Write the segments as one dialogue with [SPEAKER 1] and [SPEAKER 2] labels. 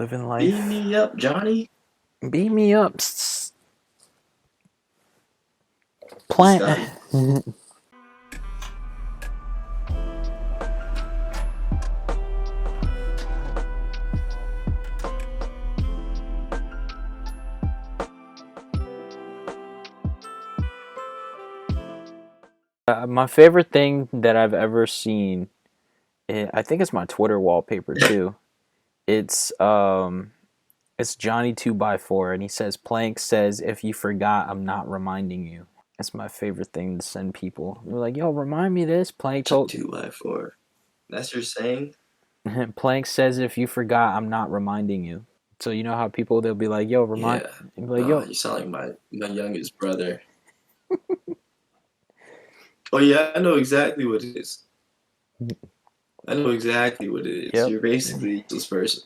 [SPEAKER 1] Living
[SPEAKER 2] Beam
[SPEAKER 1] life.
[SPEAKER 2] me up, Johnny.
[SPEAKER 1] Beat me up. Plant.
[SPEAKER 2] Scotty.
[SPEAKER 1] My favorite thing that I've ever seen, I think it's my Twitter wallpaper too. It's it's Johnny 2x4, and he says, Plank says, if you forgot, I'm not reminding you. That's my favorite thing to send people. They're like, yo, remind me this. Plank told.
[SPEAKER 2] 2x4. That's your saying?
[SPEAKER 1] Plank says, if you forgot, I'm not reminding you. So you know how people, they'll be like, yo, remind.
[SPEAKER 2] Yeah.
[SPEAKER 1] Be like, yo.
[SPEAKER 2] You sound like my youngest brother. Oh, yeah, I know exactly what it is. I know exactly what it is.
[SPEAKER 1] Yep.
[SPEAKER 2] You're basically a useless person.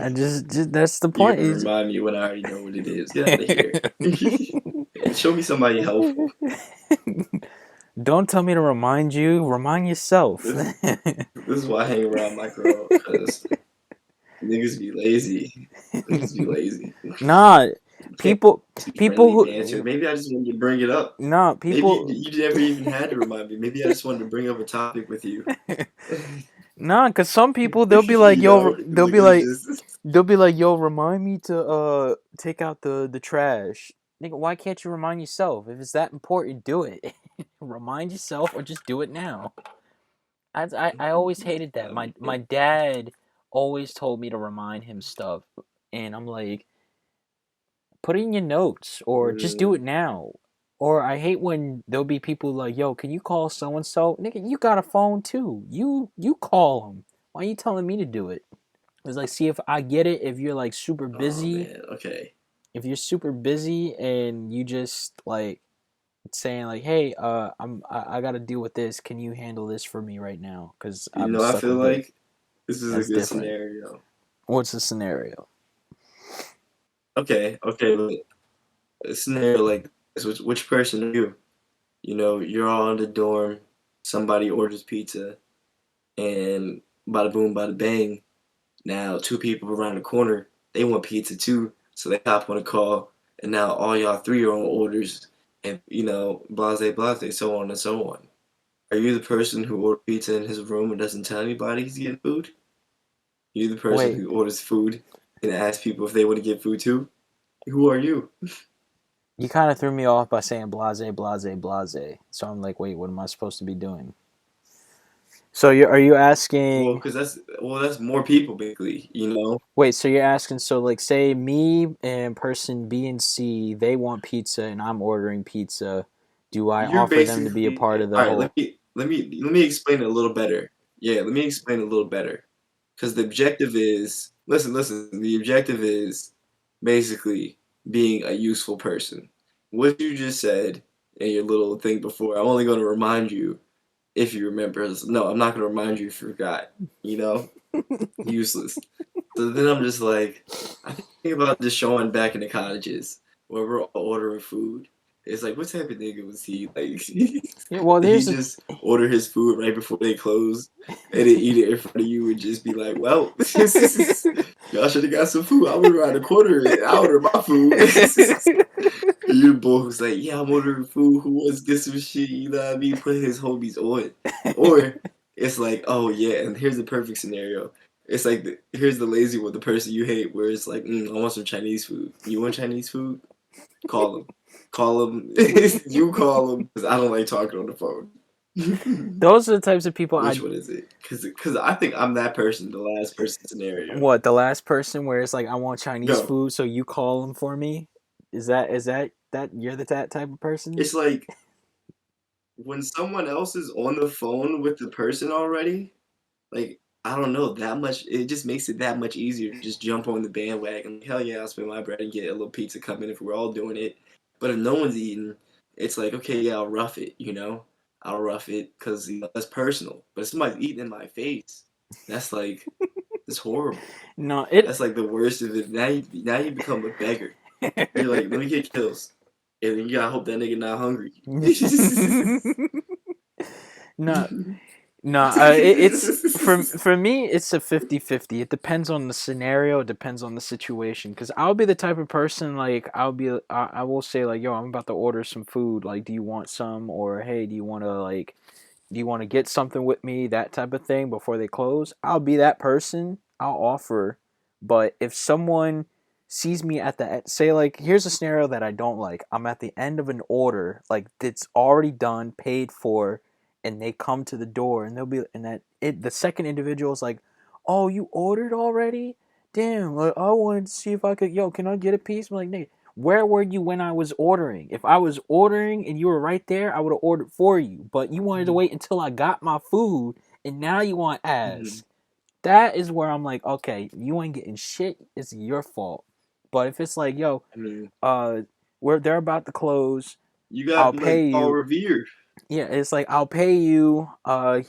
[SPEAKER 1] I just that's the
[SPEAKER 2] You're
[SPEAKER 1] point.
[SPEAKER 2] gonna remind me when I already know what it is. Get out of here. Show me somebody helpful.
[SPEAKER 1] Don't tell me to remind you. Remind yourself.
[SPEAKER 2] This is why I hang around my girl, because niggas be lazy. Niggas be lazy.
[SPEAKER 1] Nah, people
[SPEAKER 2] Friendly
[SPEAKER 1] who
[SPEAKER 2] banter. Maybe I just wanted to bring it up.
[SPEAKER 1] nah
[SPEAKER 2] Maybe
[SPEAKER 1] people
[SPEAKER 2] you never even had to remind me. Maybe I just wanted to bring up a topic with you.
[SPEAKER 1] nah, cause some people they'll be like,
[SPEAKER 2] You
[SPEAKER 1] yo,
[SPEAKER 2] know, like it was just
[SPEAKER 1] they'll be like, yo, remind me to take out the trash. Nigga, why can't you remind yourself? If it's that important, do it. Remind yourself or just do it now. I always hated that. My dad always told me to remind him stuff, and I'm like, put it in your notes or just do it now. Or I hate when there'll be people like, yo, can you call so and so? Nigga, you got a phone too. You call them. Why are you telling me to do it? It's like, see if I get it. If you're like super
[SPEAKER 2] oh
[SPEAKER 1] busy,
[SPEAKER 2] man, okay.
[SPEAKER 1] if you're super busy and you just like saying like, hey, I got to deal with this. Can you handle this for me right now? Because
[SPEAKER 2] You
[SPEAKER 1] I'm
[SPEAKER 2] know, I
[SPEAKER 1] stuck
[SPEAKER 2] feel
[SPEAKER 1] with it.
[SPEAKER 2] like this is a
[SPEAKER 1] That's
[SPEAKER 2] good
[SPEAKER 1] different.
[SPEAKER 2] scenario.
[SPEAKER 1] What's the scenario?
[SPEAKER 2] Okay, but a scenario like this, which person are you? You know, you're all in the dorm, somebody orders pizza, and bada boom, bada bang. Now, two people around the corner, they want pizza too, so they hop on a call, and now all y'all three are on orders, and you know, blase, blase, so on and so on. Are you the person who ordered pizza in his room and doesn't tell anybody he's getting food? You the person
[SPEAKER 1] Wait,
[SPEAKER 2] who orders food and asks people if they want to get food too? Who are you?
[SPEAKER 1] you kind of threw me off by saying blase, blase, blase. So I'm like, wait, what am I supposed to be doing? So are you
[SPEAKER 2] Well,
[SPEAKER 1] asking?
[SPEAKER 2] because that's more people basically, you know.
[SPEAKER 1] Wait, so you're asking? So like, say me and person B and C, they want pizza, and I'm ordering pizza. Do I
[SPEAKER 2] You're
[SPEAKER 1] offer them to be a
[SPEAKER 2] basically
[SPEAKER 1] part of the
[SPEAKER 2] all right.
[SPEAKER 1] whole?
[SPEAKER 2] Let me explain it a little better. Yeah, let me explain it a little better. Because the objective is listen. The objective is basically being a useful person. What you just said in your little thing before, I'm only going to remind you if you remember. No, I'm not going to remind you if you forgot. You know, useless. So then I'm just like, I think about just showing back in the cottages where we're all ordering food. It's like, what type of nigga was he? Like,
[SPEAKER 1] Yeah, well,
[SPEAKER 2] did he
[SPEAKER 1] here's the.
[SPEAKER 2] just order his food right before they close and then eat it in front of you and just be like, well, y'all should have got some food. I would around the corner and I ordered my food. You the boy who's like, yeah, I'm ordering food. Who wants to get some shit? You know what I mean? Put his homies on. Or it's like, oh yeah, and here's the perfect scenario. It's like here's the lazy one, the person you hate, where it's like, I want some Chinese food. You want Chinese food? Call them. Call them. You call them because I don't like talking on the phone.
[SPEAKER 1] Those are the types of people
[SPEAKER 2] Which one is it? Because I think I'm that person, the last person scenario.
[SPEAKER 1] What, the last person where it's like, I want Chinese
[SPEAKER 2] No,
[SPEAKER 1] food, so you call them for me? Is that you're that type of person?
[SPEAKER 2] it's like when someone else is on the phone with the person already. Like, I don't know, that much it just makes it that much easier to just jump on the bandwagon. Like, hell yeah, I'll spend my bread and get a little pizza coming if we're all doing it. But if no one's eating, it's like, okay, yeah, I'll rough it, you know? I'll rough it because that's personal. But if somebody's eating in my face, that's like, it's horrible.
[SPEAKER 1] No, it.
[SPEAKER 2] That's like the worst of it. Now you become a beggar. You're like, let me get kills. And then you gotta hope that nigga not hungry.
[SPEAKER 1] No, No, it's for me. It's a 50-50. It depends on the scenario. It depends on the situation. Because I'll be the type of person like I will say like, yo, I'm about to order some food. Like, do you want some? Or hey, do you want to get something with me? That type of thing before they close. I'll be that person. I'll offer. But if someone sees me at the say like, here's a scenario that I don't like. I'm at the end of an order, like it's already done, paid for, and they come to the door and they'll be and that it the second individual is like, oh, you ordered already? Damn, like, I wanted to see if I could. Yo, can I get a piece? I'm like, nigga, where were you when I was ordering? If I was ordering and you were right there, I would have ordered for you. But you wanted to wait until I got my food, and now you want
[SPEAKER 2] Mhm.
[SPEAKER 1] ass. That is where I'm like, okay, you ain't getting shit. It's your fault. But if it's like, yo,
[SPEAKER 2] I mean,
[SPEAKER 1] uh, they're about to close,
[SPEAKER 2] you got to
[SPEAKER 1] I'll
[SPEAKER 2] be like
[SPEAKER 1] pay
[SPEAKER 2] Paul
[SPEAKER 1] you.
[SPEAKER 2] Revere.
[SPEAKER 1] Yeah, it's like I'll pay you.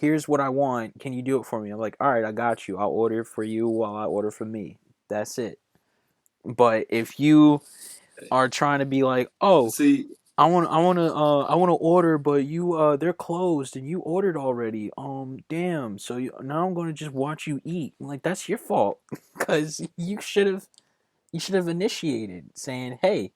[SPEAKER 1] Here's what I want. Can you do it for me? I'm like, all right, I got you. I'll order for you while I order for me. That's it. But if you are trying to be like, oh,
[SPEAKER 2] See,
[SPEAKER 1] I want to order, but they're closed and you ordered already. Damn. So now I'm gonna just watch you eat. I'm like, that's your fault, because you should have initiated saying, hey,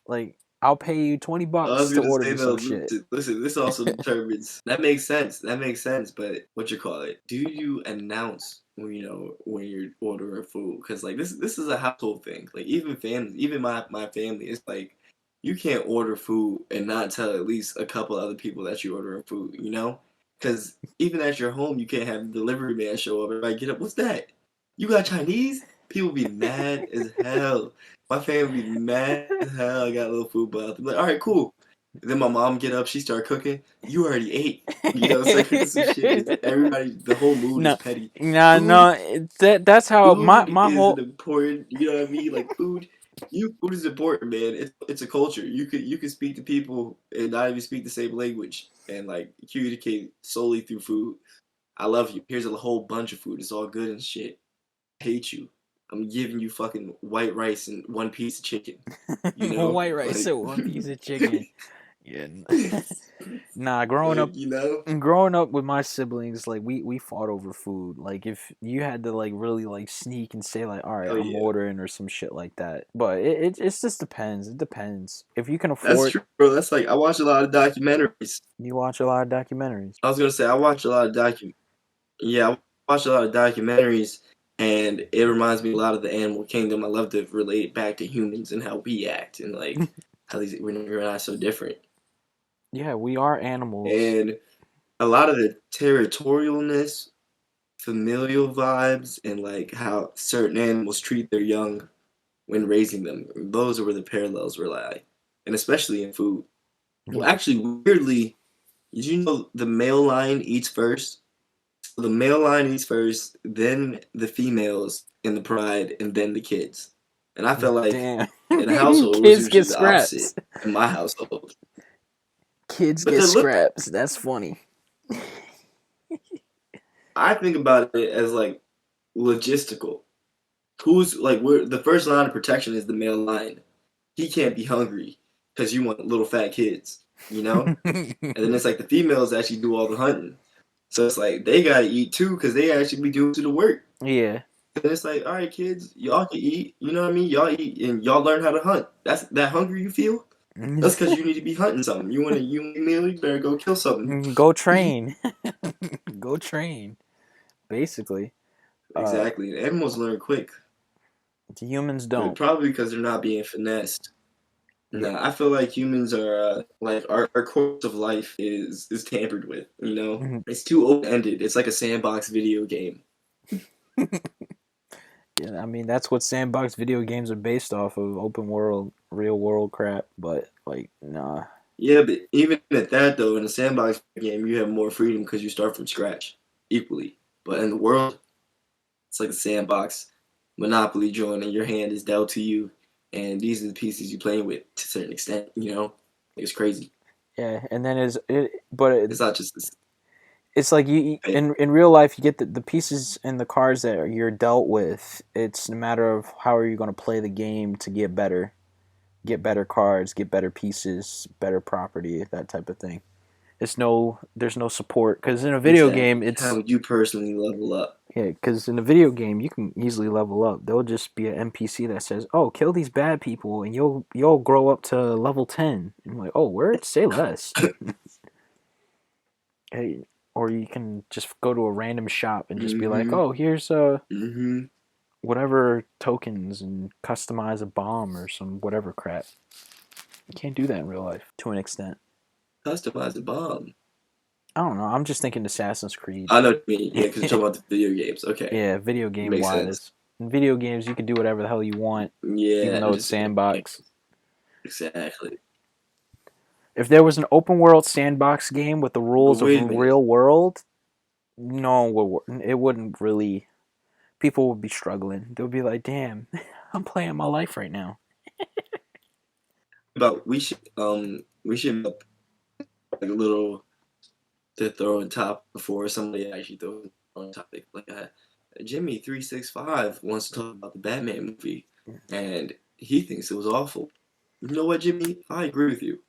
[SPEAKER 1] like, I'll pay you 20
[SPEAKER 2] I was
[SPEAKER 1] bucks to
[SPEAKER 2] gonna
[SPEAKER 1] order
[SPEAKER 2] say
[SPEAKER 1] me
[SPEAKER 2] though,
[SPEAKER 1] some shit.
[SPEAKER 2] listen, this also determines. That makes sense. That makes sense. But what you call it? Do you announce when when you're ordering food? Because like this is a household thing. Like even families, even my family, it's like you can't order food and not tell at least a couple other people that you're ordering food. You know? Because even at your home, you can't have the delivery man show up. Everybody get up. What's that? You got Chinese? People be mad as hell. My family be mad as hell. I got a little food, but I'm like, all right, cool. And then my mom get up, she start cooking. You already ate, start cooking some shit. Everybody, the whole mood is
[SPEAKER 1] No,
[SPEAKER 2] petty.
[SPEAKER 1] no.
[SPEAKER 2] Food,
[SPEAKER 1] That's how
[SPEAKER 2] food
[SPEAKER 1] my
[SPEAKER 2] is an
[SPEAKER 1] whole
[SPEAKER 2] important. You know what I mean? Like food is important, man. It's a culture. You could speak to people and not even speak the same language and like communicate solely through food. I love you. Here's a whole bunch of food. It's all good and shit. I hate you. I'm giving you fucking white rice and one piece of chicken.
[SPEAKER 1] white rice
[SPEAKER 2] Like,
[SPEAKER 1] and one piece of chicken. Yeah. Nah,
[SPEAKER 2] like
[SPEAKER 1] growing up with my siblings, like we fought over food. Like if you had to like really like sneak and say like, all right,
[SPEAKER 2] hell
[SPEAKER 1] I'm
[SPEAKER 2] yeah.
[SPEAKER 1] ordering or some shit like that. But it just depends. It depends. If you can
[SPEAKER 2] That's
[SPEAKER 1] afford,
[SPEAKER 2] true, bro. That's like I watch a lot of documentaries.
[SPEAKER 1] you watch a lot of documentaries.
[SPEAKER 2] I was gonna say I watch a lot of yeah, I watch a lot of documentaries, and it reminds me a lot of the animal kingdom. I love to relate it back to humans and how we act and like how these we're not so different.
[SPEAKER 1] Yeah, we are animals.
[SPEAKER 2] And a lot of the territorialness, familial vibes, and like how certain animals treat their young when raising them. Those are where the parallels rely, and especially in food. Well, actually, weirdly, did you know the male lion eats first? So the male lion eats first, then the females in the pride, and then the kids. And I felt like
[SPEAKER 1] Damn.
[SPEAKER 2] in a household it was
[SPEAKER 1] Kids get
[SPEAKER 2] usually the opposite
[SPEAKER 1] scraps.
[SPEAKER 2] in my household.
[SPEAKER 1] Kids
[SPEAKER 2] But
[SPEAKER 1] get
[SPEAKER 2] then look,
[SPEAKER 1] scraps. That's funny.
[SPEAKER 2] I think about it as like logistical. Who's like where the first line of protection is the male lion. He can't be hungry because you want little fat kids, you know? And then it's like the females actually do all the hunting. So it's like they gotta eat too because they actually be doing to the work.
[SPEAKER 1] Yeah.
[SPEAKER 2] And it's like, all right, kids, y'all can eat. You know what I mean? Y'all eat and y'all learn how to hunt. That's that hunger you feel. That's because you need to be hunting something. You want a meal, you better go kill something.
[SPEAKER 1] Go train. Go train. Basically. Uh,
[SPEAKER 2] Exactly. Animals learn quick,
[SPEAKER 1] the humans
[SPEAKER 2] but
[SPEAKER 1] don't.
[SPEAKER 2] probably because they're not being finessed.
[SPEAKER 1] Yeah.
[SPEAKER 2] Nah, I feel like humans are like our course of life is tampered with.
[SPEAKER 1] Mhm.
[SPEAKER 2] It's too open ended. It's like a sandbox video game.
[SPEAKER 1] Yeah, I mean that's what sandbox video games are based off of, open world, real world crap. But like, nah.
[SPEAKER 2] Yeah, but even at that though, in a sandbox game, you have more freedom because you start from scratch equally. But in the world, it's like a sandbox Monopoly joint, and your hand is dealt to you, and these are the pieces you're playing with to a certain extent. It's crazy.
[SPEAKER 1] Yeah, and then but
[SPEAKER 2] It's not just this.
[SPEAKER 1] it's like you in real life you get the pieces and the cards that you're dealt with. It's a matter of how are you going to play the game to get better cards, get better pieces, better property, that type of thing. there's no support because in a video game
[SPEAKER 2] Exactly. How
[SPEAKER 1] it's
[SPEAKER 2] would you personally level up?
[SPEAKER 1] yeah, because in a video game you can easily level up. There'll just be an NPC that says, "Oh, kill these bad people, and you'll grow up to level 10." I'm like, "Oh, word, say less." Hey, or you can just go to a random shop and just be like,
[SPEAKER 2] Mm-hmm.
[SPEAKER 1] "Oh, here's
[SPEAKER 2] Mm-hmm.
[SPEAKER 1] whatever tokens and customize a bomb or some whatever crap." You can't do that in real life to an extent.
[SPEAKER 2] Customize the bomb.
[SPEAKER 1] I don't know. I'm just thinking Assassin's Creed.
[SPEAKER 2] I know what you mean. Yeah, because you're talking about the video games. Okay.
[SPEAKER 1] Yeah, video game
[SPEAKER 2] Makes sense.
[SPEAKER 1] wise. In video games, you can do whatever the hell you want, even
[SPEAKER 2] Yeah,
[SPEAKER 1] though it's sandbox.
[SPEAKER 2] exactly.
[SPEAKER 1] If there was an open world sandbox game with the
[SPEAKER 2] But
[SPEAKER 1] rules of
[SPEAKER 2] wait a minute.
[SPEAKER 1] real world, no, it wouldn't really. People would be struggling. They'll be like, "Damn, I'm playing my life right now."
[SPEAKER 2] About we should make like a little to throw on top before somebody actually throws on topic. Like Jimmy 365 wants to talk about the Batman movie, and he thinks it was awful. You know what, Jimmy? I agree with you.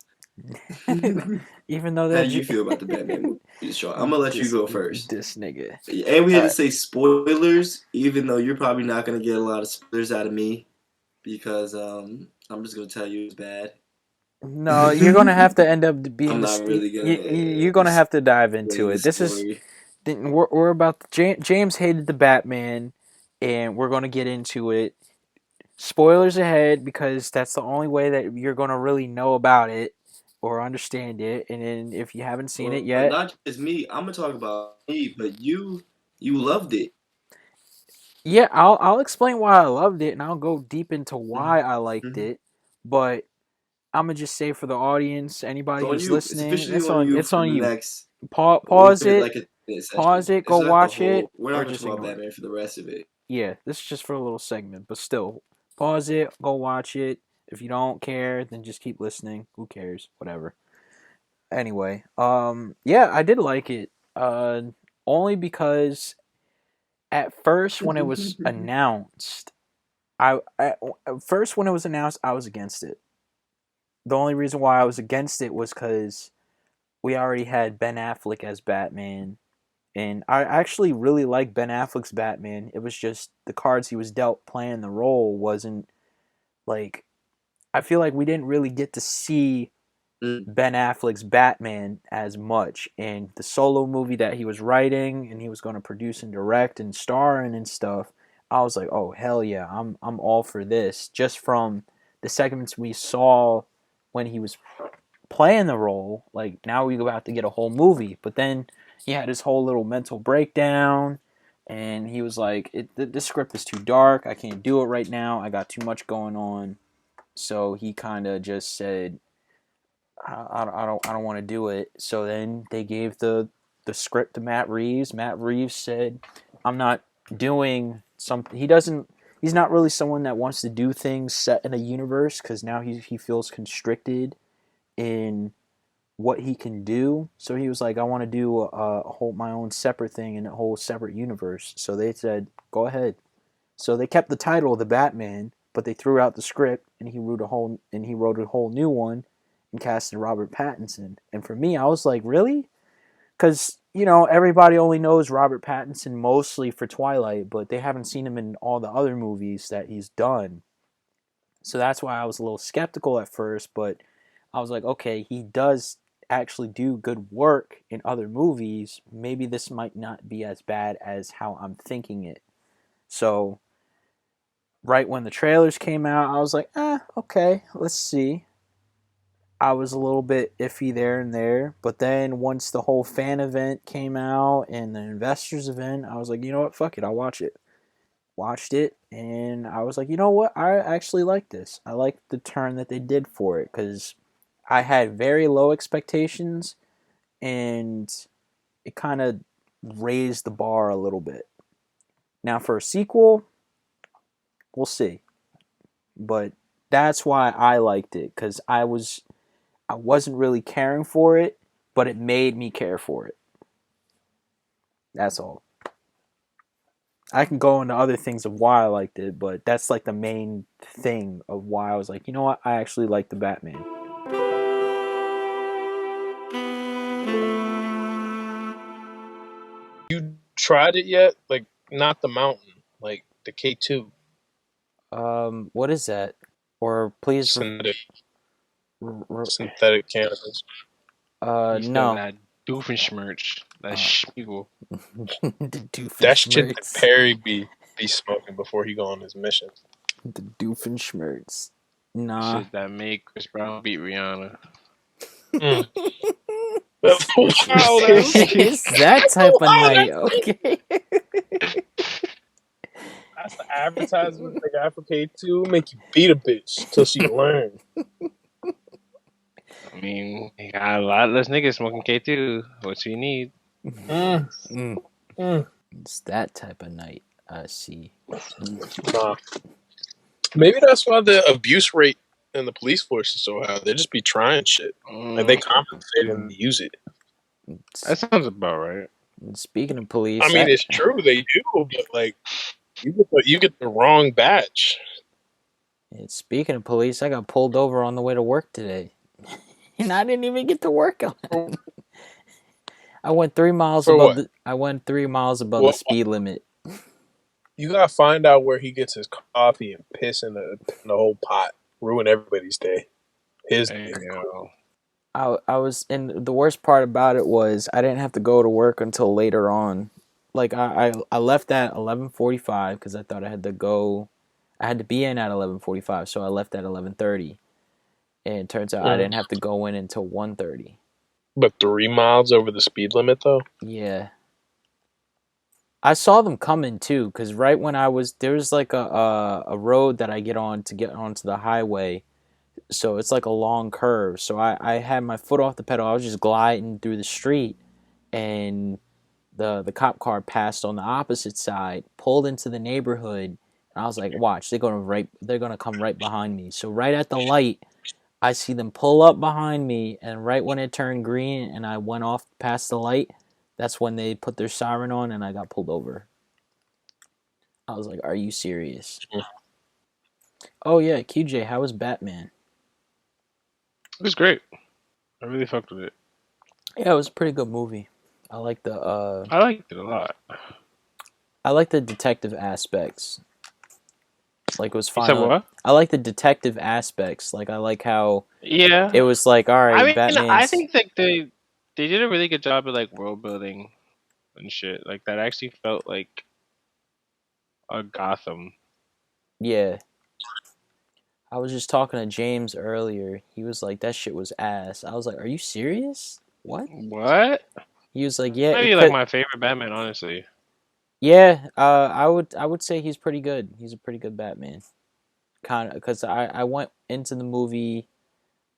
[SPEAKER 1] Even though
[SPEAKER 2] How
[SPEAKER 1] that
[SPEAKER 2] do you feel about the Batman movie, Sean? I'm gonna let you
[SPEAKER 1] this
[SPEAKER 2] go first.
[SPEAKER 1] this nigga.
[SPEAKER 2] And we had
[SPEAKER 1] All
[SPEAKER 2] to
[SPEAKER 1] right.
[SPEAKER 2] say spoilers, even though you're probably not gonna get a lot of spoilers out of me because I'm just gonna tell you it's bad.
[SPEAKER 1] No, you're gonna have to end up being
[SPEAKER 2] I'm not really
[SPEAKER 1] you're
[SPEAKER 2] gonna
[SPEAKER 1] gonna have to dive into
[SPEAKER 2] explain the
[SPEAKER 1] it. This is
[SPEAKER 2] story.
[SPEAKER 1] we're about James hated the Batman, and we're gonna get into it. Spoilers ahead because that's the only way that you're gonna really know about it or understand it. And then if you haven't seen it
[SPEAKER 2] Well,
[SPEAKER 1] yet,
[SPEAKER 2] not just me. I'm gonna talk about me, but you loved it.
[SPEAKER 1] yeah, I'll explain why I loved it, and I'll go deep into why I liked
[SPEAKER 2] Mm-hmm.
[SPEAKER 1] it. But I'm gonna just say for the audience,
[SPEAKER 2] It's
[SPEAKER 1] anybody
[SPEAKER 2] on
[SPEAKER 1] who's
[SPEAKER 2] you. It's
[SPEAKER 1] listening,
[SPEAKER 2] officially on you
[SPEAKER 1] it's
[SPEAKER 2] for
[SPEAKER 1] on
[SPEAKER 2] the
[SPEAKER 1] you.
[SPEAKER 2] next. We'll
[SPEAKER 1] Pause
[SPEAKER 2] give it
[SPEAKER 1] it,
[SPEAKER 2] like a minute
[SPEAKER 1] pause
[SPEAKER 2] session.
[SPEAKER 1] it, go
[SPEAKER 2] It's not the
[SPEAKER 1] watch it,
[SPEAKER 2] whole. We're not
[SPEAKER 1] or
[SPEAKER 2] gonna
[SPEAKER 1] just
[SPEAKER 2] talk about
[SPEAKER 1] ignore it.
[SPEAKER 2] Batman for the rest of it.
[SPEAKER 1] Yeah, this is just for a little segment, but still, pause it, go watch it. If you don't care, then just keep listening. Who cares? Whatever. Anyway, yeah, I did like it. Only because at first when it was announced, at first when it was announced, I was against it. The only reason why I was against it was because we already had Ben Affleck as Batman, and I actually really like Ben Affleck's Batman. It was just the cards he was dealt playing the role wasn't like I feel like we didn't really get to see
[SPEAKER 2] Mm.
[SPEAKER 1] Ben Affleck's Batman as much in the solo movie that he was writing and he was going to produce and direct and star in and stuff. I was like, "Oh hell yeah, I'm all for this." Just from the segments we saw when he was playing the role, like now we about to get a whole movie. But then he had his whole little mental breakdown, and he was like, "This script is too dark. I can't do it right now. I got too much going on." So he kind of just said, I don't want to do it." So then they gave the script to Matt Reeves. Matt Reeves said, "I'm not doing something." He doesn't. He's not really someone that wants to do things set in a universe because now he feels constricted in what he can do. So he was like, "I want to do a whole my own separate thing in a whole separate universe." So they said, "Go ahead." So they kept the title of the Batman, but they threw out the script and he wrote a whole new one and casted Robert Pattinson. And for me, I was like, really? Because everybody only knows Robert Pattinson mostly for Twilight, but they haven't seen him in all the other movies that he's done. So that's why I was a little skeptical at first, but I was like, okay, he does actually do good work in other movies. Maybe this might not be as bad as how I'm thinking it. So right when the trailers came out, I was like, okay, let's see. I was a little bit iffy there and there, but then once the whole fan event came out and the investors event, I was like, you know what, fuck it, I'll watch it. Watched it, and I was like, you know what, I actually like this. I like the turn that they did for it because I had very low expectations, and it kind of raised the bar a little bit. Now for a sequel, we'll see. But that's why I liked it because I wasn't really caring for it, but it made me care for it. That's all. I can go into other things of why I liked it, but that's like the main thing of why I was like, you know what, I actually like the Batman.
[SPEAKER 3] tried it yet? Like, not the mountain, like the K2.
[SPEAKER 1] What is that? Or please,
[SPEAKER 3] Synthetic cannabis.
[SPEAKER 4] He's still
[SPEAKER 1] no.
[SPEAKER 4] that Doofenshmirtz, that Schmiegel.
[SPEAKER 1] The
[SPEAKER 3] That shit that
[SPEAKER 1] Doofenshmirtz.
[SPEAKER 3] Perry be smoking before he go on his mission.
[SPEAKER 1] The Doofenshmirtz. Nah.
[SPEAKER 4] Shit that made Chris Brown beat Rihanna.
[SPEAKER 3] That's wild.
[SPEAKER 1] It's that type of night, okay?
[SPEAKER 3] That's the advertisement they got for K2. Make you beat a bitch till she learn.
[SPEAKER 4] I mean, he got a lot less niggas smoking K2. What you need?
[SPEAKER 1] It's that type of night. I see.
[SPEAKER 3] Nah. Maybe that's why the abuse rate in the police force is so high. They just be trying shit. Like they compensate and use it.
[SPEAKER 4] That sounds about right.
[SPEAKER 1] Speaking of police,
[SPEAKER 3] I mean, it's true they do, but like you get the wrong batch.
[SPEAKER 1] Speaking of police, I got pulled over on the way to work today, and I didn't even get to work on it. I went 3 miles above the. I went 3 miles above the speed limit.
[SPEAKER 3] You gotta find out where he gets his coffee and piss in the whole pot. Ruin everybody's day.
[SPEAKER 1] I was, and the worst part about it was I didn't have to go to work until later on. Like I left at 11:45 because I thought I had to go. I had to be in at 11:45, so I left at 11:30. And it turns out I didn't have to go in until 1:30.
[SPEAKER 3] But 3 miles over the speed limit, though?
[SPEAKER 1] Yeah. I saw them coming, too, because right when there was like a road that I get on to get onto the highway. So it's like a long curve. So I had my foot off the pedal. I was just gliding through the street, and the cop car passed on the opposite side, pulled into the neighborhood, and I was like, watch, they're gonna come right behind me. So right at the light, I see them pull up behind me, and right when it turned green and I went off past the light, that's when they put their siren on and I got pulled over. I was like, are you serious? Oh yeah, QJ, how was Batman?
[SPEAKER 4] It was great. I really fucked with it.
[SPEAKER 1] Yeah, it was a pretty good movie. I liked it
[SPEAKER 4] a lot.
[SPEAKER 1] I like the detective aspects. Like, it was fun.
[SPEAKER 4] You said what?
[SPEAKER 1] I like the detective aspects. Like, I like how it was like, all right,
[SPEAKER 4] I mean,
[SPEAKER 1] Batman's...
[SPEAKER 4] I think that they did a really good job of like world building and shit. Like that actually felt like a Gotham.
[SPEAKER 1] Yeah. I was just talking to James earlier. He was like, that shit was ass. I was like, are you serious? What? He was like, yeah.
[SPEAKER 4] Maybe like my favorite Batman, honestly.
[SPEAKER 1] Yeah, I would say he's pretty good. He's a pretty good Batman. Kind of, because I went into the movie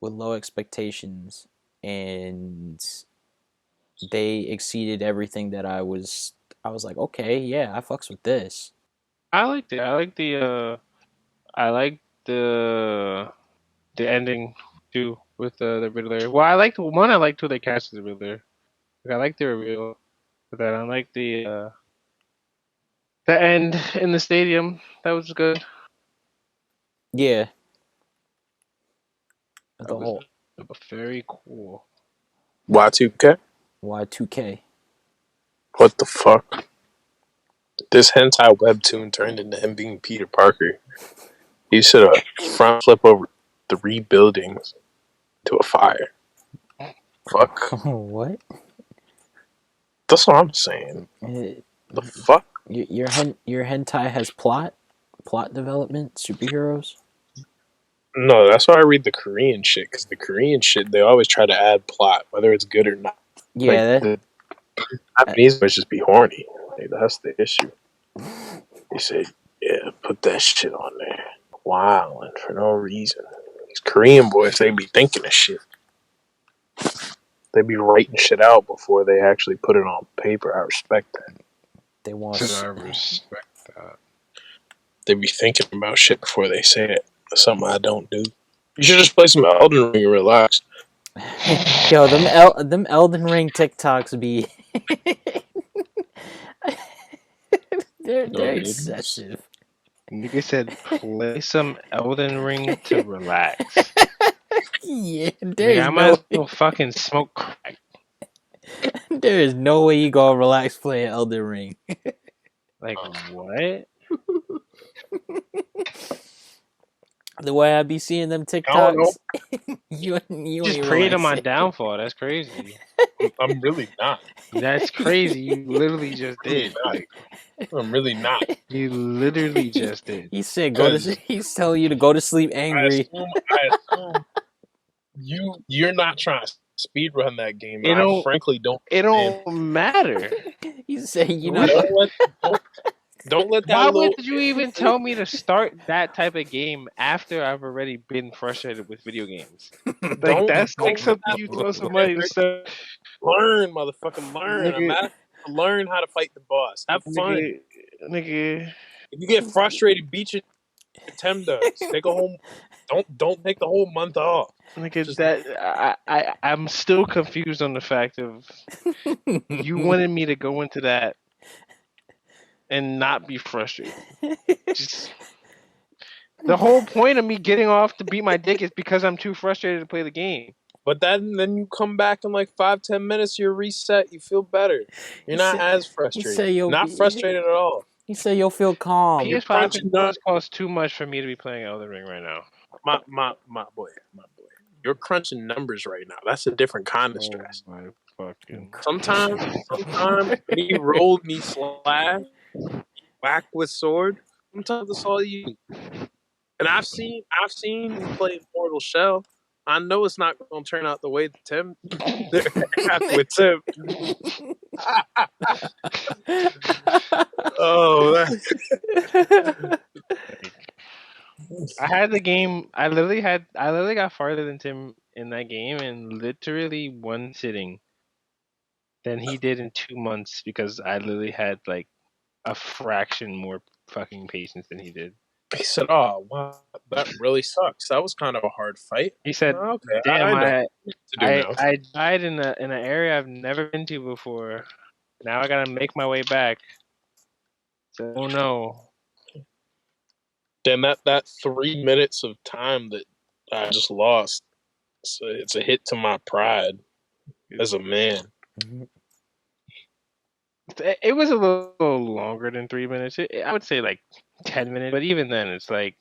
[SPEAKER 1] with low expectations, and they exceeded everything that I was like, okay, yeah, I fucks with this.
[SPEAKER 4] I liked it. I like the ending too with the Riddler. Well, I liked who they cast as the Riddler. Like, I liked the reveal, but then I liked the end in the stadium. That was good.
[SPEAKER 1] Yeah.
[SPEAKER 4] That was very cool.
[SPEAKER 3] Y2K?
[SPEAKER 1] Y2K.
[SPEAKER 3] What the fuck? This hentai webtoon turned into him being Peter Parker. He should have front flip over 3 buildings to a fire. Fuck.
[SPEAKER 1] What?
[SPEAKER 3] That's what I'm saying. The fuck?
[SPEAKER 1] Your hentai has plot development, superheroes?
[SPEAKER 3] No, that's why I read the Korean shit, because the Korean shit, they always try to add plot, whether it's good or not.
[SPEAKER 1] Yeah,
[SPEAKER 3] like, the Japanese boys just be horny. Like, that's the issue. They say, yeah, put that shit on there. Wow, and for no reason. These Korean boys, they be thinking of shit. They be writing shit out before they actually put it on paper. I respect that.
[SPEAKER 1] They want
[SPEAKER 4] I respect that.
[SPEAKER 3] They be thinking about shit before they say it. That's something I don't do. You should just play some Elden Ring and relax.
[SPEAKER 1] Yo, them Elden Ring TikToks be they're excessive.
[SPEAKER 4] Nigga said play some Elden Ring to relax.
[SPEAKER 1] Yeah,
[SPEAKER 4] I might as well fucking smoke crack.
[SPEAKER 1] There is no way you gonna relax playing Elden Ring.
[SPEAKER 4] Like what?
[SPEAKER 1] The way I be seeing them
[SPEAKER 3] I don't know.
[SPEAKER 1] TikToks, you
[SPEAKER 4] Just
[SPEAKER 1] ain't
[SPEAKER 4] prayed on my
[SPEAKER 1] relaxing.
[SPEAKER 4] downfall. That's crazy.
[SPEAKER 3] I'm really not.
[SPEAKER 4] That's crazy. You literally just
[SPEAKER 3] Really
[SPEAKER 4] did.
[SPEAKER 3] not.
[SPEAKER 4] Like
[SPEAKER 3] I'm really not.
[SPEAKER 4] you literally just did.
[SPEAKER 1] He said, "Go to."
[SPEAKER 3] Because
[SPEAKER 1] He's telling you to go to sleep
[SPEAKER 3] I
[SPEAKER 1] angry.
[SPEAKER 3] assume you're not trying to speed run that game,
[SPEAKER 4] It
[SPEAKER 3] and I
[SPEAKER 4] don't.
[SPEAKER 3] frankly don't
[SPEAKER 4] It
[SPEAKER 3] understand.
[SPEAKER 4] don't matter.
[SPEAKER 1] He said, "You're not."
[SPEAKER 4] Really?
[SPEAKER 3] Don't let that
[SPEAKER 4] Why would
[SPEAKER 3] little
[SPEAKER 4] you even tell me to start that type of game after I've already been frustrated with video games? Like that's like
[SPEAKER 3] don't let
[SPEAKER 4] something
[SPEAKER 3] that
[SPEAKER 4] you
[SPEAKER 3] little
[SPEAKER 4] tell somebody to start.
[SPEAKER 3] learn, motherfucker, learn. I'm
[SPEAKER 4] Nigga,
[SPEAKER 3] asking you to learn how to fight the boss. Have fun.
[SPEAKER 4] nigga, nigga.
[SPEAKER 3] If you get frustrated, beat your Tim does. Take a whole don't take the whole month off.
[SPEAKER 4] Nigga,
[SPEAKER 3] Just
[SPEAKER 4] I'm still confused on the fact of you wanted me to go into that and not be frustrated. Just the whole point of me getting off to beat my dick is because I'm too frustrated to play the game.
[SPEAKER 3] but then you come back in like 5-10 minutes, you're reset, you feel better. You're not as
[SPEAKER 1] He
[SPEAKER 3] frustrated.
[SPEAKER 1] said, "You'll
[SPEAKER 3] Not
[SPEAKER 1] be."
[SPEAKER 3] frustrated at all.
[SPEAKER 1] He said, "You'll feel calm."
[SPEAKER 4] PS5
[SPEAKER 3] crunching
[SPEAKER 4] controllers cost too much for me to be playing Elden Ring right now.
[SPEAKER 3] My boy. You're crunching numbers right now. That's a different kind of stress.
[SPEAKER 4] Oh my fucking.
[SPEAKER 3] Sometimes me roll, me slash, whack with sword. Sometimes that's all you need. And I've seen you play Mortal Shell. I know it's not going to turn out the way that Tim with Tim. Oh,
[SPEAKER 4] I had the game. I literally got farther than Tim in that game in literally one sitting than he did in 2 months because I literally had like a fraction more fucking patience than he did.
[SPEAKER 3] he said, "Oh, wow, that really sucks. That was kind of a hard fight."
[SPEAKER 4] He said,
[SPEAKER 3] Okay,
[SPEAKER 4] "Damn,
[SPEAKER 3] I know what to do now.
[SPEAKER 4] I died in an area I've never been to before. Now I gotta make my way back. So, oh no."
[SPEAKER 3] Then that 3 minutes of time that I just lost, it's a hit to my pride as a man.
[SPEAKER 4] It was a little longer than 3 minutes. I would say like 10 minutes, but even then, it's like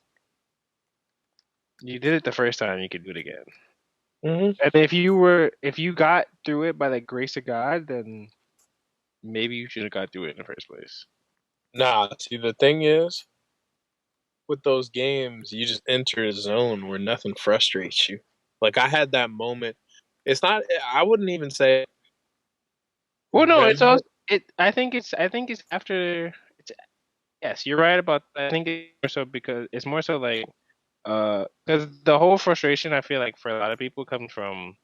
[SPEAKER 4] you did it the first time, you could do it again.
[SPEAKER 3] Mm-hmm.
[SPEAKER 4] And if you got through it by the grace of God, then maybe you should have got through it in the first place.
[SPEAKER 3] Nah, see, the thing is, with those games, you just enter a zone where nothing frustrates you. Like I had that moment. It's not. I wouldn't even say.
[SPEAKER 4] Well, no,
[SPEAKER 3] When
[SPEAKER 4] it's also it. I think it's after. It's, yes, you're right about. I think it's more so because it's more so like because the whole frustration I feel like for a lot of people comes from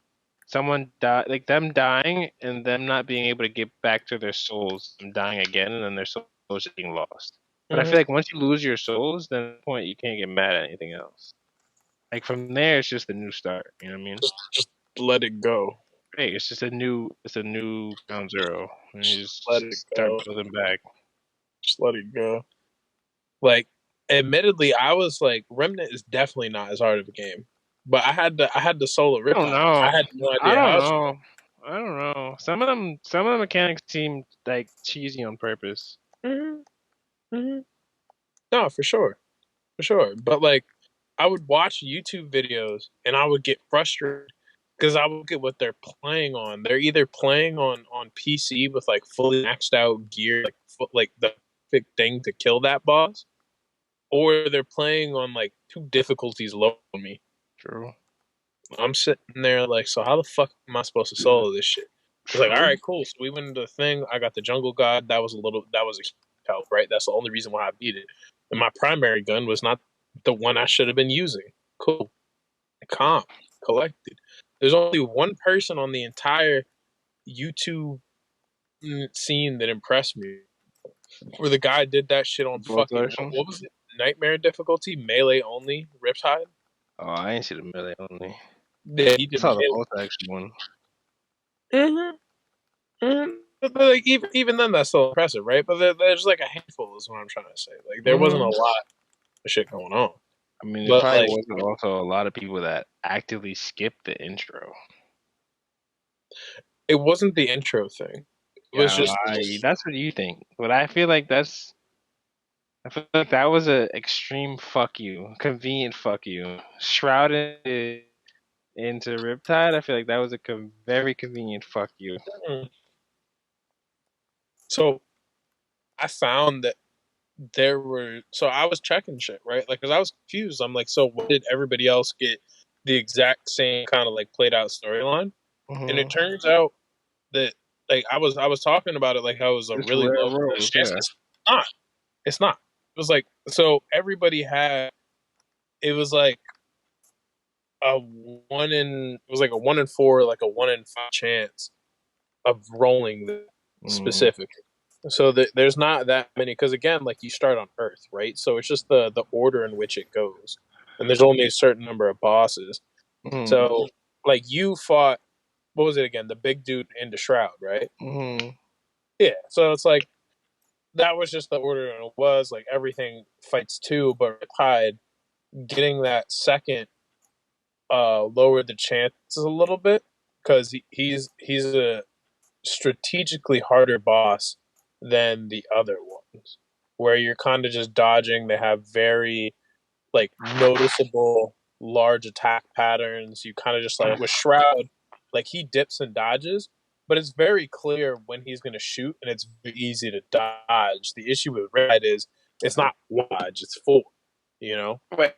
[SPEAKER 4] someone like them dying and them not being able to get back to their souls, them dying again, and then their souls just being lost. But I feel like once you lose your souls, then at that point you can't get mad at anything else. Like from there, it's just a new start. You know what I mean?
[SPEAKER 3] just let it go.
[SPEAKER 4] Hey, it's just a new ground zero, and you
[SPEAKER 3] Just let it
[SPEAKER 4] start
[SPEAKER 3] go.
[SPEAKER 4] building back.
[SPEAKER 3] Just let it go. Like, admittedly, I was like, Remnant is definitely not as hard of a game, but I had to solo
[SPEAKER 4] I don't
[SPEAKER 3] Riptide.
[SPEAKER 4] know.
[SPEAKER 3] I had no
[SPEAKER 4] I
[SPEAKER 3] idea
[SPEAKER 4] don't
[SPEAKER 3] how.
[SPEAKER 4] know. I don't know. Some of the mechanics seem like cheesy on purpose.
[SPEAKER 3] Mm-hmm. No, for sure. But like, I would watch YouTube videos and I would get frustrated because I would get what they're playing on. They're either playing on PC with like fully maxed out gear, like the perfect thing to kill that boss, or they're playing on like two difficulties lower than me.
[SPEAKER 4] True.
[SPEAKER 3] I'm sitting there like, so how the fuck am I supposed to solo this shit? It's like, all right, cool. So we went into the thing. I got the jungle god. That was a help, right? That's the only reason why I beat it. And my primary gun was not the one I should have been using. Cool. Calm. Collected. There's only one person on the entire YouTube scene that impressed me. Where the guy did that shit on
[SPEAKER 4] Both
[SPEAKER 3] fucking,
[SPEAKER 4] versions?
[SPEAKER 3] what was it? Nightmare difficulty? Melee only? Riptide?
[SPEAKER 4] Oh, I ain't see the melee only.
[SPEAKER 3] Yeah, he
[SPEAKER 4] I
[SPEAKER 3] did
[SPEAKER 4] saw the
[SPEAKER 3] melee.
[SPEAKER 4] both action one.
[SPEAKER 3] But like even then, that's still impressive, right? But there's like a handful, is what I'm trying to say. Like there wasn't a lot of shit going on.
[SPEAKER 4] I mean, there
[SPEAKER 3] But
[SPEAKER 4] probably
[SPEAKER 3] like,
[SPEAKER 4] wasn't also a lot of people that actively skipped the intro.
[SPEAKER 3] It wasn't the intro thing. It was just
[SPEAKER 4] that's what you think, but I feel like that was a extreme fuck you, convenient fuck you, shrouded into Riptide. I feel like that was a very convenient fuck you.
[SPEAKER 3] so. I found that so I was checking shit, right? Like, cause I was confused. I'm like, so what did everybody else get the exact same kind of like played out storyline? And it turns out that like I was talking about it like how it was a
[SPEAKER 4] It's
[SPEAKER 3] really
[SPEAKER 4] rare
[SPEAKER 3] low
[SPEAKER 4] roles,
[SPEAKER 3] chance.
[SPEAKER 4] yeah.
[SPEAKER 3] It's not. It's not. It was like so everybody had. It was like a 1 in 4, like a 1 in 5 chance of rolling specifically. So there's not that many because again, like you start on Earth, right? So it's just the order in which it goes, and there's only a certain number of bosses. So like you fought, what was it again? The big dude in the shroud, right? Yeah. So it's like that was just the order, and it was like everything fights two, but Riptide getting that second lowered the chances a little bit because he's a strategically harder boss than the other ones, where you're kind of just dodging. They have very like noticeable large attack patterns. You kind of just like with Shroud, like he dips and dodges, but it's very clear when he's going to shoot, and it's very easy to dodge. The issue with Red is it's not one dodge; it's four. You know.
[SPEAKER 4] Wait.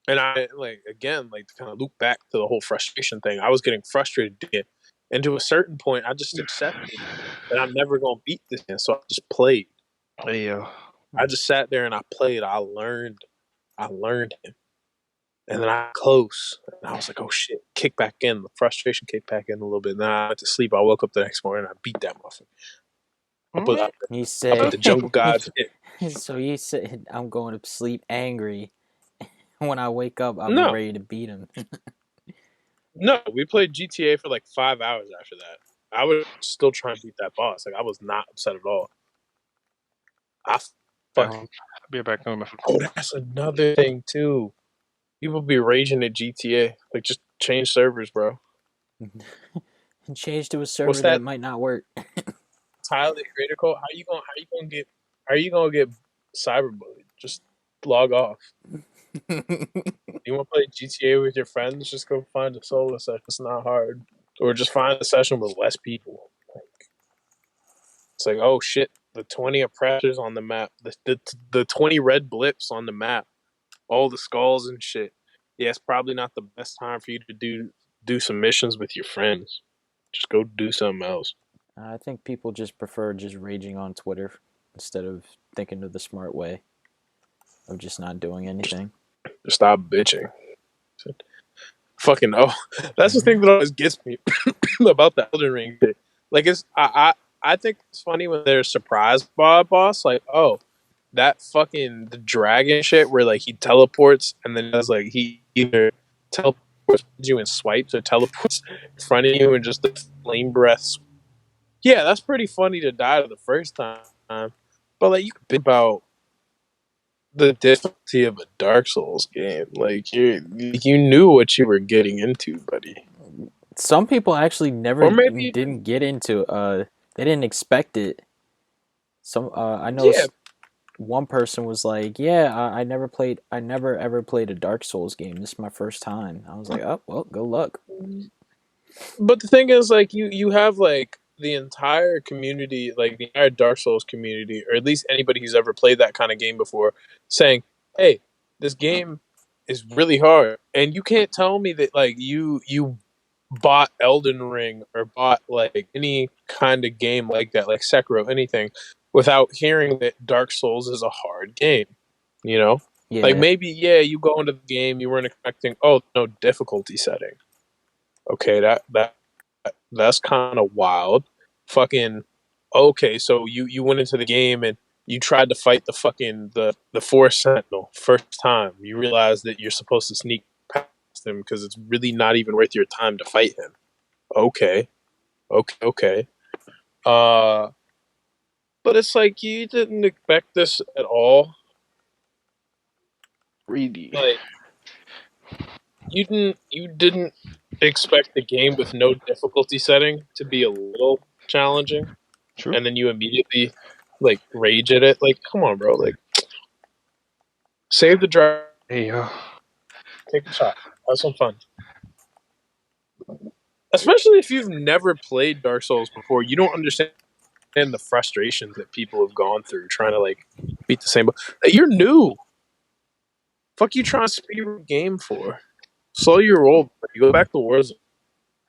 [SPEAKER 3] And I like again, like to kind of loop back to the whole frustration thing. I was getting frustrated, and to a certain point, I just accepted that I'm never gonna beat this man. So I just played.
[SPEAKER 4] Yeah.
[SPEAKER 3] I just sat there and I played. I learned him, and then I close. And I was like, oh shit, kick back in. The frustration kicked back in a little bit. And then I went to sleep. I woke up the next morning and I beat that motherfucker. I put the jungle gods hit.
[SPEAKER 1] So you said I'm going to sleep angry. When I wake up, I'll be
[SPEAKER 3] No.
[SPEAKER 1] ready to beat him.
[SPEAKER 3] No, we played GTA for like 5 hours after that. I was still trying to beat that boss. Like I was not upset at all. I fucking
[SPEAKER 4] I'll be back on my phone.
[SPEAKER 3] Oh, that's another thing too. People be raging at GTA. Like just change servers, bro.
[SPEAKER 1] And change to a server that might not work.
[SPEAKER 3] Tyler Creator Code. How you gonna get cyberbullied? Just log off. You want to play GTA with your friends? Just go find a solo session. It's not hard. Or just find a session with less people. It's like, oh shit, the 20 oppressors on the map, the 20 red blips on the map, all the skulls and shit. Yeah, it's probably not the best time for you to do some missions with your friends. Just go do something else.
[SPEAKER 1] I think people just prefer just raging on Twitter instead of thinking of the smart way of just not doing anything.
[SPEAKER 3] Just stop bitching. Fucking that's the thing that always gets me about the Elden Ring shit. Like I think it's funny when they're surprised by a boss. Like, oh, that fucking the dragon shit where like he teleports and then does like he either teleports you and swipes or teleports in front of you and just the flame breaths. Yeah, that's pretty funny to die to the first time. But like you could think about the difficulty of a Dark Souls game. Like you knew what you were getting into, buddy.
[SPEAKER 1] Some people actually never didn't get into they didn't expect it. Some I know one person was like, "Yeah, I never ever played a Dark Souls game. This is my first time." I was like, "Oh, well, good luck."
[SPEAKER 3] But the thing is, like, you have like the entire community, like the entire Dark Souls community, or at least anybody who's ever played that kind of game before, saying, "Hey, this game is really hard," and you can't tell me that like you bought Elden Ring or bought like any kind of game like that, like Sekiro, anything, without hearing that Dark Souls is a hard game. You know, like maybe you go into the game, you weren't expecting, oh, no difficulty setting. Okay, that's kind of wild. Fucking okay, so you went into the game and you tried to fight the fucking the Forest Sentinel first time. You realize that you're supposed to sneak past him because it's really not even worth your time to fight him. Okay. But it's like you didn't expect this at all.
[SPEAKER 4] Really?
[SPEAKER 3] Like you didn't expect the game with no difficulty setting to be a little challenging,
[SPEAKER 4] True.
[SPEAKER 3] and then you immediately like rage at it. Like, come on, bro! Like, save the drive,
[SPEAKER 4] Hey yo.
[SPEAKER 3] take a shot, have some fun. Especially if you've never played Dark Souls before, you don't understand the frustrations that people have gone through trying to like beat the same. You're new. Fuck you trying to speed the game for? Slow your roll. You go back to Warzone.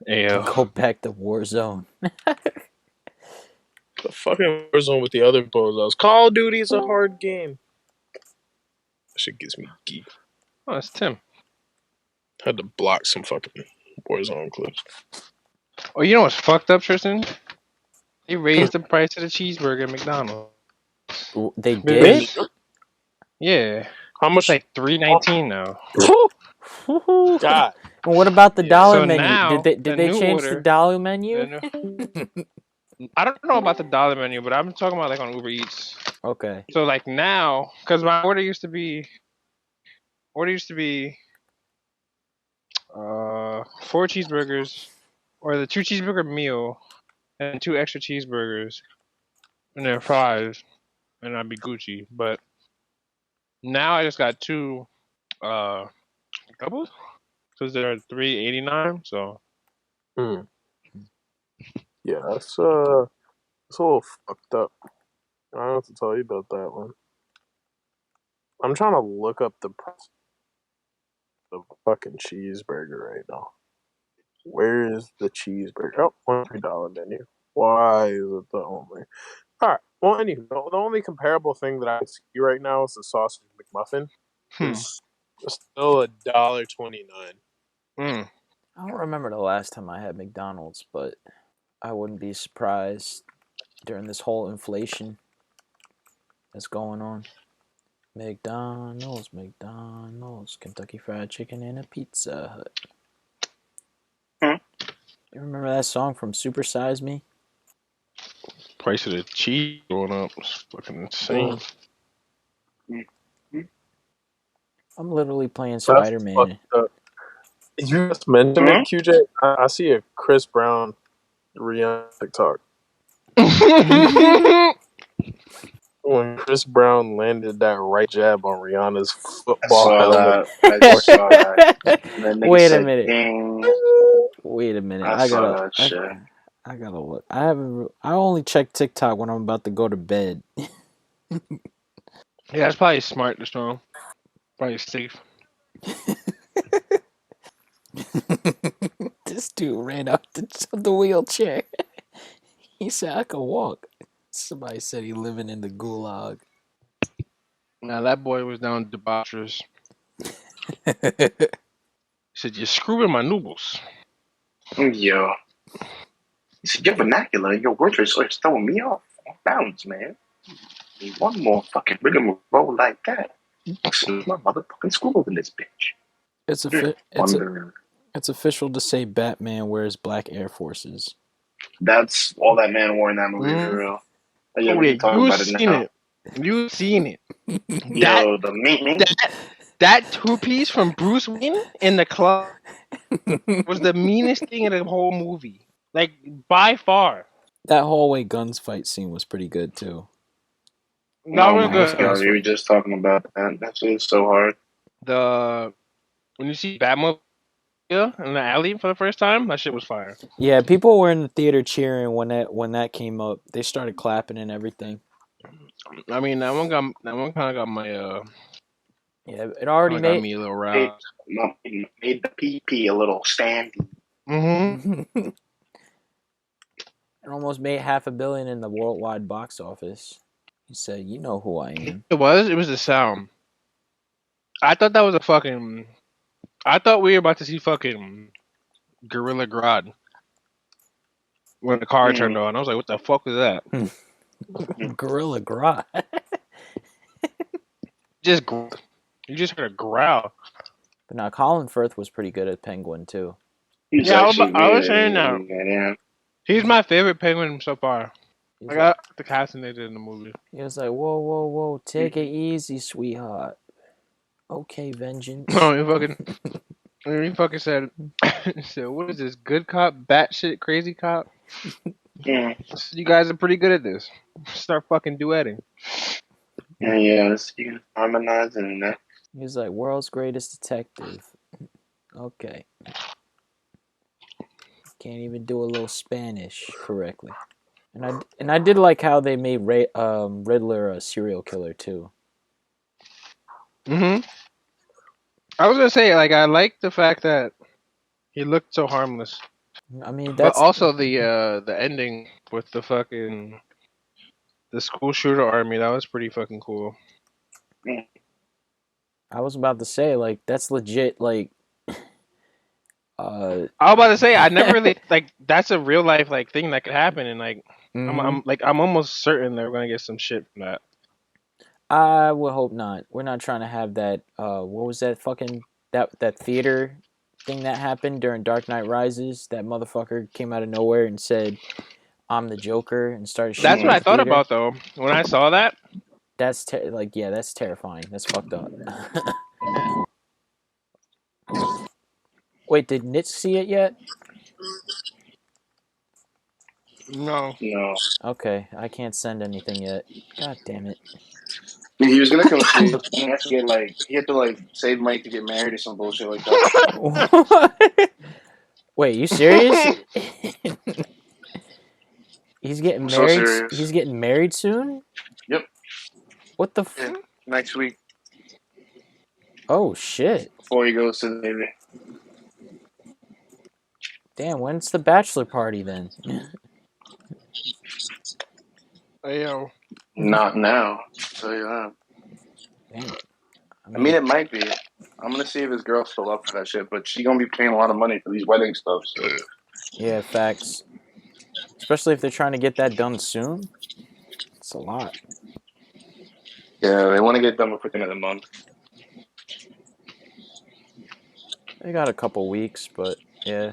[SPEAKER 4] Hey yo.
[SPEAKER 1] Go back to Warzone.
[SPEAKER 3] The fucking Warzone with the other bozos. Call of Duty is a hard game. That shit gets me geek.
[SPEAKER 4] Oh, it's Tim.
[SPEAKER 3] Had to block some fucking Warzone clips.
[SPEAKER 4] Oh, you know what's fucked up, Tristan? They raised the price of the cheeseburger at McDonald's.
[SPEAKER 1] They
[SPEAKER 4] Really?
[SPEAKER 1] did?
[SPEAKER 4] Yeah.
[SPEAKER 3] How
[SPEAKER 4] It's
[SPEAKER 3] much?
[SPEAKER 4] like $3.19 now.
[SPEAKER 3] God.
[SPEAKER 1] And what about the
[SPEAKER 4] Yeah.
[SPEAKER 1] dollar
[SPEAKER 4] So
[SPEAKER 1] menu?
[SPEAKER 4] now,
[SPEAKER 1] Did
[SPEAKER 4] the
[SPEAKER 1] they
[SPEAKER 4] new
[SPEAKER 1] change the
[SPEAKER 4] order-
[SPEAKER 1] dollar menu?
[SPEAKER 4] I don't know about the dollar menu, but I'm talking about like on Uber Eats.
[SPEAKER 1] Okay.
[SPEAKER 4] So like now, because my order used to be 4 cheeseburgers, or the 2 cheeseburger meal, and 2 extra cheeseburgers, and then fries, and I'd be Gucci. But now I just got 2 doubles, because they're $3.89. So
[SPEAKER 3] Yeah, that's a little fucked up. I don't have to tell you about that one. I'm trying to look up the price of the fucking cheeseburger right now. Where is the cheeseburger? Oh, $1 menu. Why is it the only? All right. Well, anywho, the only comparable thing that I see right now is the sausage McMuffin. It's still $1.29.
[SPEAKER 4] Mm.
[SPEAKER 1] I don't remember the last time I had McDonald's, but I wouldn't be surprised during this whole inflation that's going on. McDonald's, Kentucky Fried Chicken, and a Pizza Hut. You remember that song from Super Size Me?
[SPEAKER 4] Price of the cheese going up. It's fucking insane.
[SPEAKER 1] I'm literally playing
[SPEAKER 3] That's
[SPEAKER 1] Spider-Man.
[SPEAKER 3] fucked up. You just mentioned it, QJ. I see a Chris Brown Rihanna TikTok. When Chris Brown landed that right jab on Rihanna's football helmet.
[SPEAKER 2] I just saw that. And then nigga
[SPEAKER 1] Wait a
[SPEAKER 2] said,
[SPEAKER 1] minute.
[SPEAKER 2] "Ding."
[SPEAKER 1] Wait a minute.
[SPEAKER 2] I saw that shit.
[SPEAKER 1] I gotta look. I only check TikTok when I'm about to go to bed.
[SPEAKER 4] Yeah, that's probably smart, this one. Probably safe.
[SPEAKER 1] This dude ran out the wheelchair. He said I could walk. Somebody said he living in the gulag.
[SPEAKER 4] Now that boy was down debaucherous. He said, "You're screwing my noodles."
[SPEAKER 2] Yo. He said, "Your vernacular, your words are throwing me off bounds, man. Need one more fucking rigmarole like that. So my motherfucking school in this bitch."
[SPEAKER 1] It's official to say Batman wears black Air Forces.
[SPEAKER 2] That's all that man wore in that movie, for real. Yeah, we can talk
[SPEAKER 4] you
[SPEAKER 2] about it
[SPEAKER 4] seen
[SPEAKER 2] now.
[SPEAKER 4] it. You seen it.
[SPEAKER 2] Yo, the meat.
[SPEAKER 4] That 2-piece from Bruce Wayne in the club was the meanest thing in the whole movie. Like, by far.
[SPEAKER 1] That hallway guns fight scene was pretty good too.
[SPEAKER 4] Not
[SPEAKER 2] Oh
[SPEAKER 4] really
[SPEAKER 2] my
[SPEAKER 4] good.
[SPEAKER 2] God, we were just talking about that. That shit is so hard.
[SPEAKER 4] When you see Batmobile in the alley for the first time, that shit was fire.
[SPEAKER 1] Yeah, people were in the theater cheering when that came up. They started clapping and everything.
[SPEAKER 4] I mean, that one kind of got my
[SPEAKER 1] Yeah, it already
[SPEAKER 4] got me a little roused.
[SPEAKER 2] Made the PP a little standy.
[SPEAKER 1] Mm-hmm. It almost made $500 million in the worldwide box office. He said, "You know who I am."
[SPEAKER 4] It was the sound. I thought that was I thought we were about to see fucking Gorilla Grodd when the car turned on. I was like, "What the fuck was that?"
[SPEAKER 1] Gorilla Grodd.
[SPEAKER 4] You just heard a growl.
[SPEAKER 1] But now Colin Firth was pretty good at Penguin too.
[SPEAKER 4] Yeah, I was saying that.
[SPEAKER 2] Yeah.
[SPEAKER 4] He's my favorite Penguin so far. I got the casting they did in the movie.
[SPEAKER 1] He was like, "Whoa, whoa, whoa, take it easy, sweetheart." Okay, vengeance.
[SPEAKER 4] No, he fucking. And he fucking said, "So what is this? Good cop, batshit crazy cop?
[SPEAKER 5] Yeah.
[SPEAKER 4] You guys are pretty good at this. Start fucking duetting."
[SPEAKER 5] Yes, you can harmonize and that.
[SPEAKER 1] He was like, world's greatest detective. Okay. Can't even do a little Spanish correctly. And I did like how they made Riddler a serial killer too.
[SPEAKER 4] I was gonna say, like, I like the fact that he looked so harmless,
[SPEAKER 1] I mean,
[SPEAKER 4] but
[SPEAKER 1] that's
[SPEAKER 4] also the ending with the school shooter army. That was pretty fucking cool.
[SPEAKER 1] I was about to say, like, that's legit, like,
[SPEAKER 4] I was about to say, I never really like that's a real life like thing that could happen, and like
[SPEAKER 1] mhm.
[SPEAKER 4] I'm almost certain they're gonna get some shit from that.
[SPEAKER 1] I would hope not. We're not trying to have that. What was that fucking that theater thing that happened during Dark Knight Rises? That motherfucker came out of nowhere and said, "I'm the Joker," and started shooting
[SPEAKER 4] That's what
[SPEAKER 1] up
[SPEAKER 4] I
[SPEAKER 1] the
[SPEAKER 4] thought
[SPEAKER 1] theater.
[SPEAKER 4] about though when I saw that.
[SPEAKER 1] That's like, yeah, that's terrifying. That's fucked up. Wait, did Nitz see it yet?
[SPEAKER 4] No,
[SPEAKER 5] No.
[SPEAKER 1] Okay, I can't send anything yet. God damn it.
[SPEAKER 5] He was gonna come see it. He had to get he had to save money to get married or some bullshit like that.
[SPEAKER 1] What? Wait, you serious? He's getting
[SPEAKER 5] I'm so
[SPEAKER 1] married.
[SPEAKER 5] serious.
[SPEAKER 1] He's getting married soon.
[SPEAKER 5] Yep.
[SPEAKER 1] What the?
[SPEAKER 5] Yeah. Next week
[SPEAKER 1] Oh shit!
[SPEAKER 5] before he goes to the Navy.
[SPEAKER 1] Damn, when's the bachelor party then?
[SPEAKER 4] yo,
[SPEAKER 5] Not now. So yeah.
[SPEAKER 1] Damn.
[SPEAKER 5] I mean, it might be. I'm gonna see if his girl's still up for that shit, but she gonna be paying a lot of money for these wedding stuff. So.
[SPEAKER 1] Yeah, facts. Especially if they're trying to get that done soon. It's a lot.
[SPEAKER 5] Yeah, they want to get done before the end of the month.
[SPEAKER 1] They got a couple weeks, but yeah,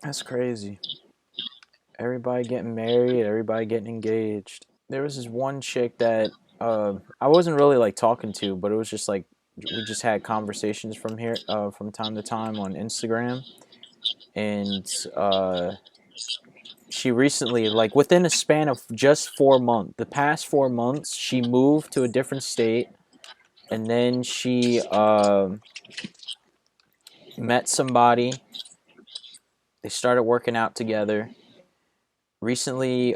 [SPEAKER 1] that's crazy. Everybody getting married, everybody getting engaged. There was this one chick that I wasn't really like talking to, but it was just like we just had conversations from time to time on Instagram, and she recently, like within a span of just 4 months, the past 4 months, she moved to a different state, and then she met somebody. They started working out together. Recently,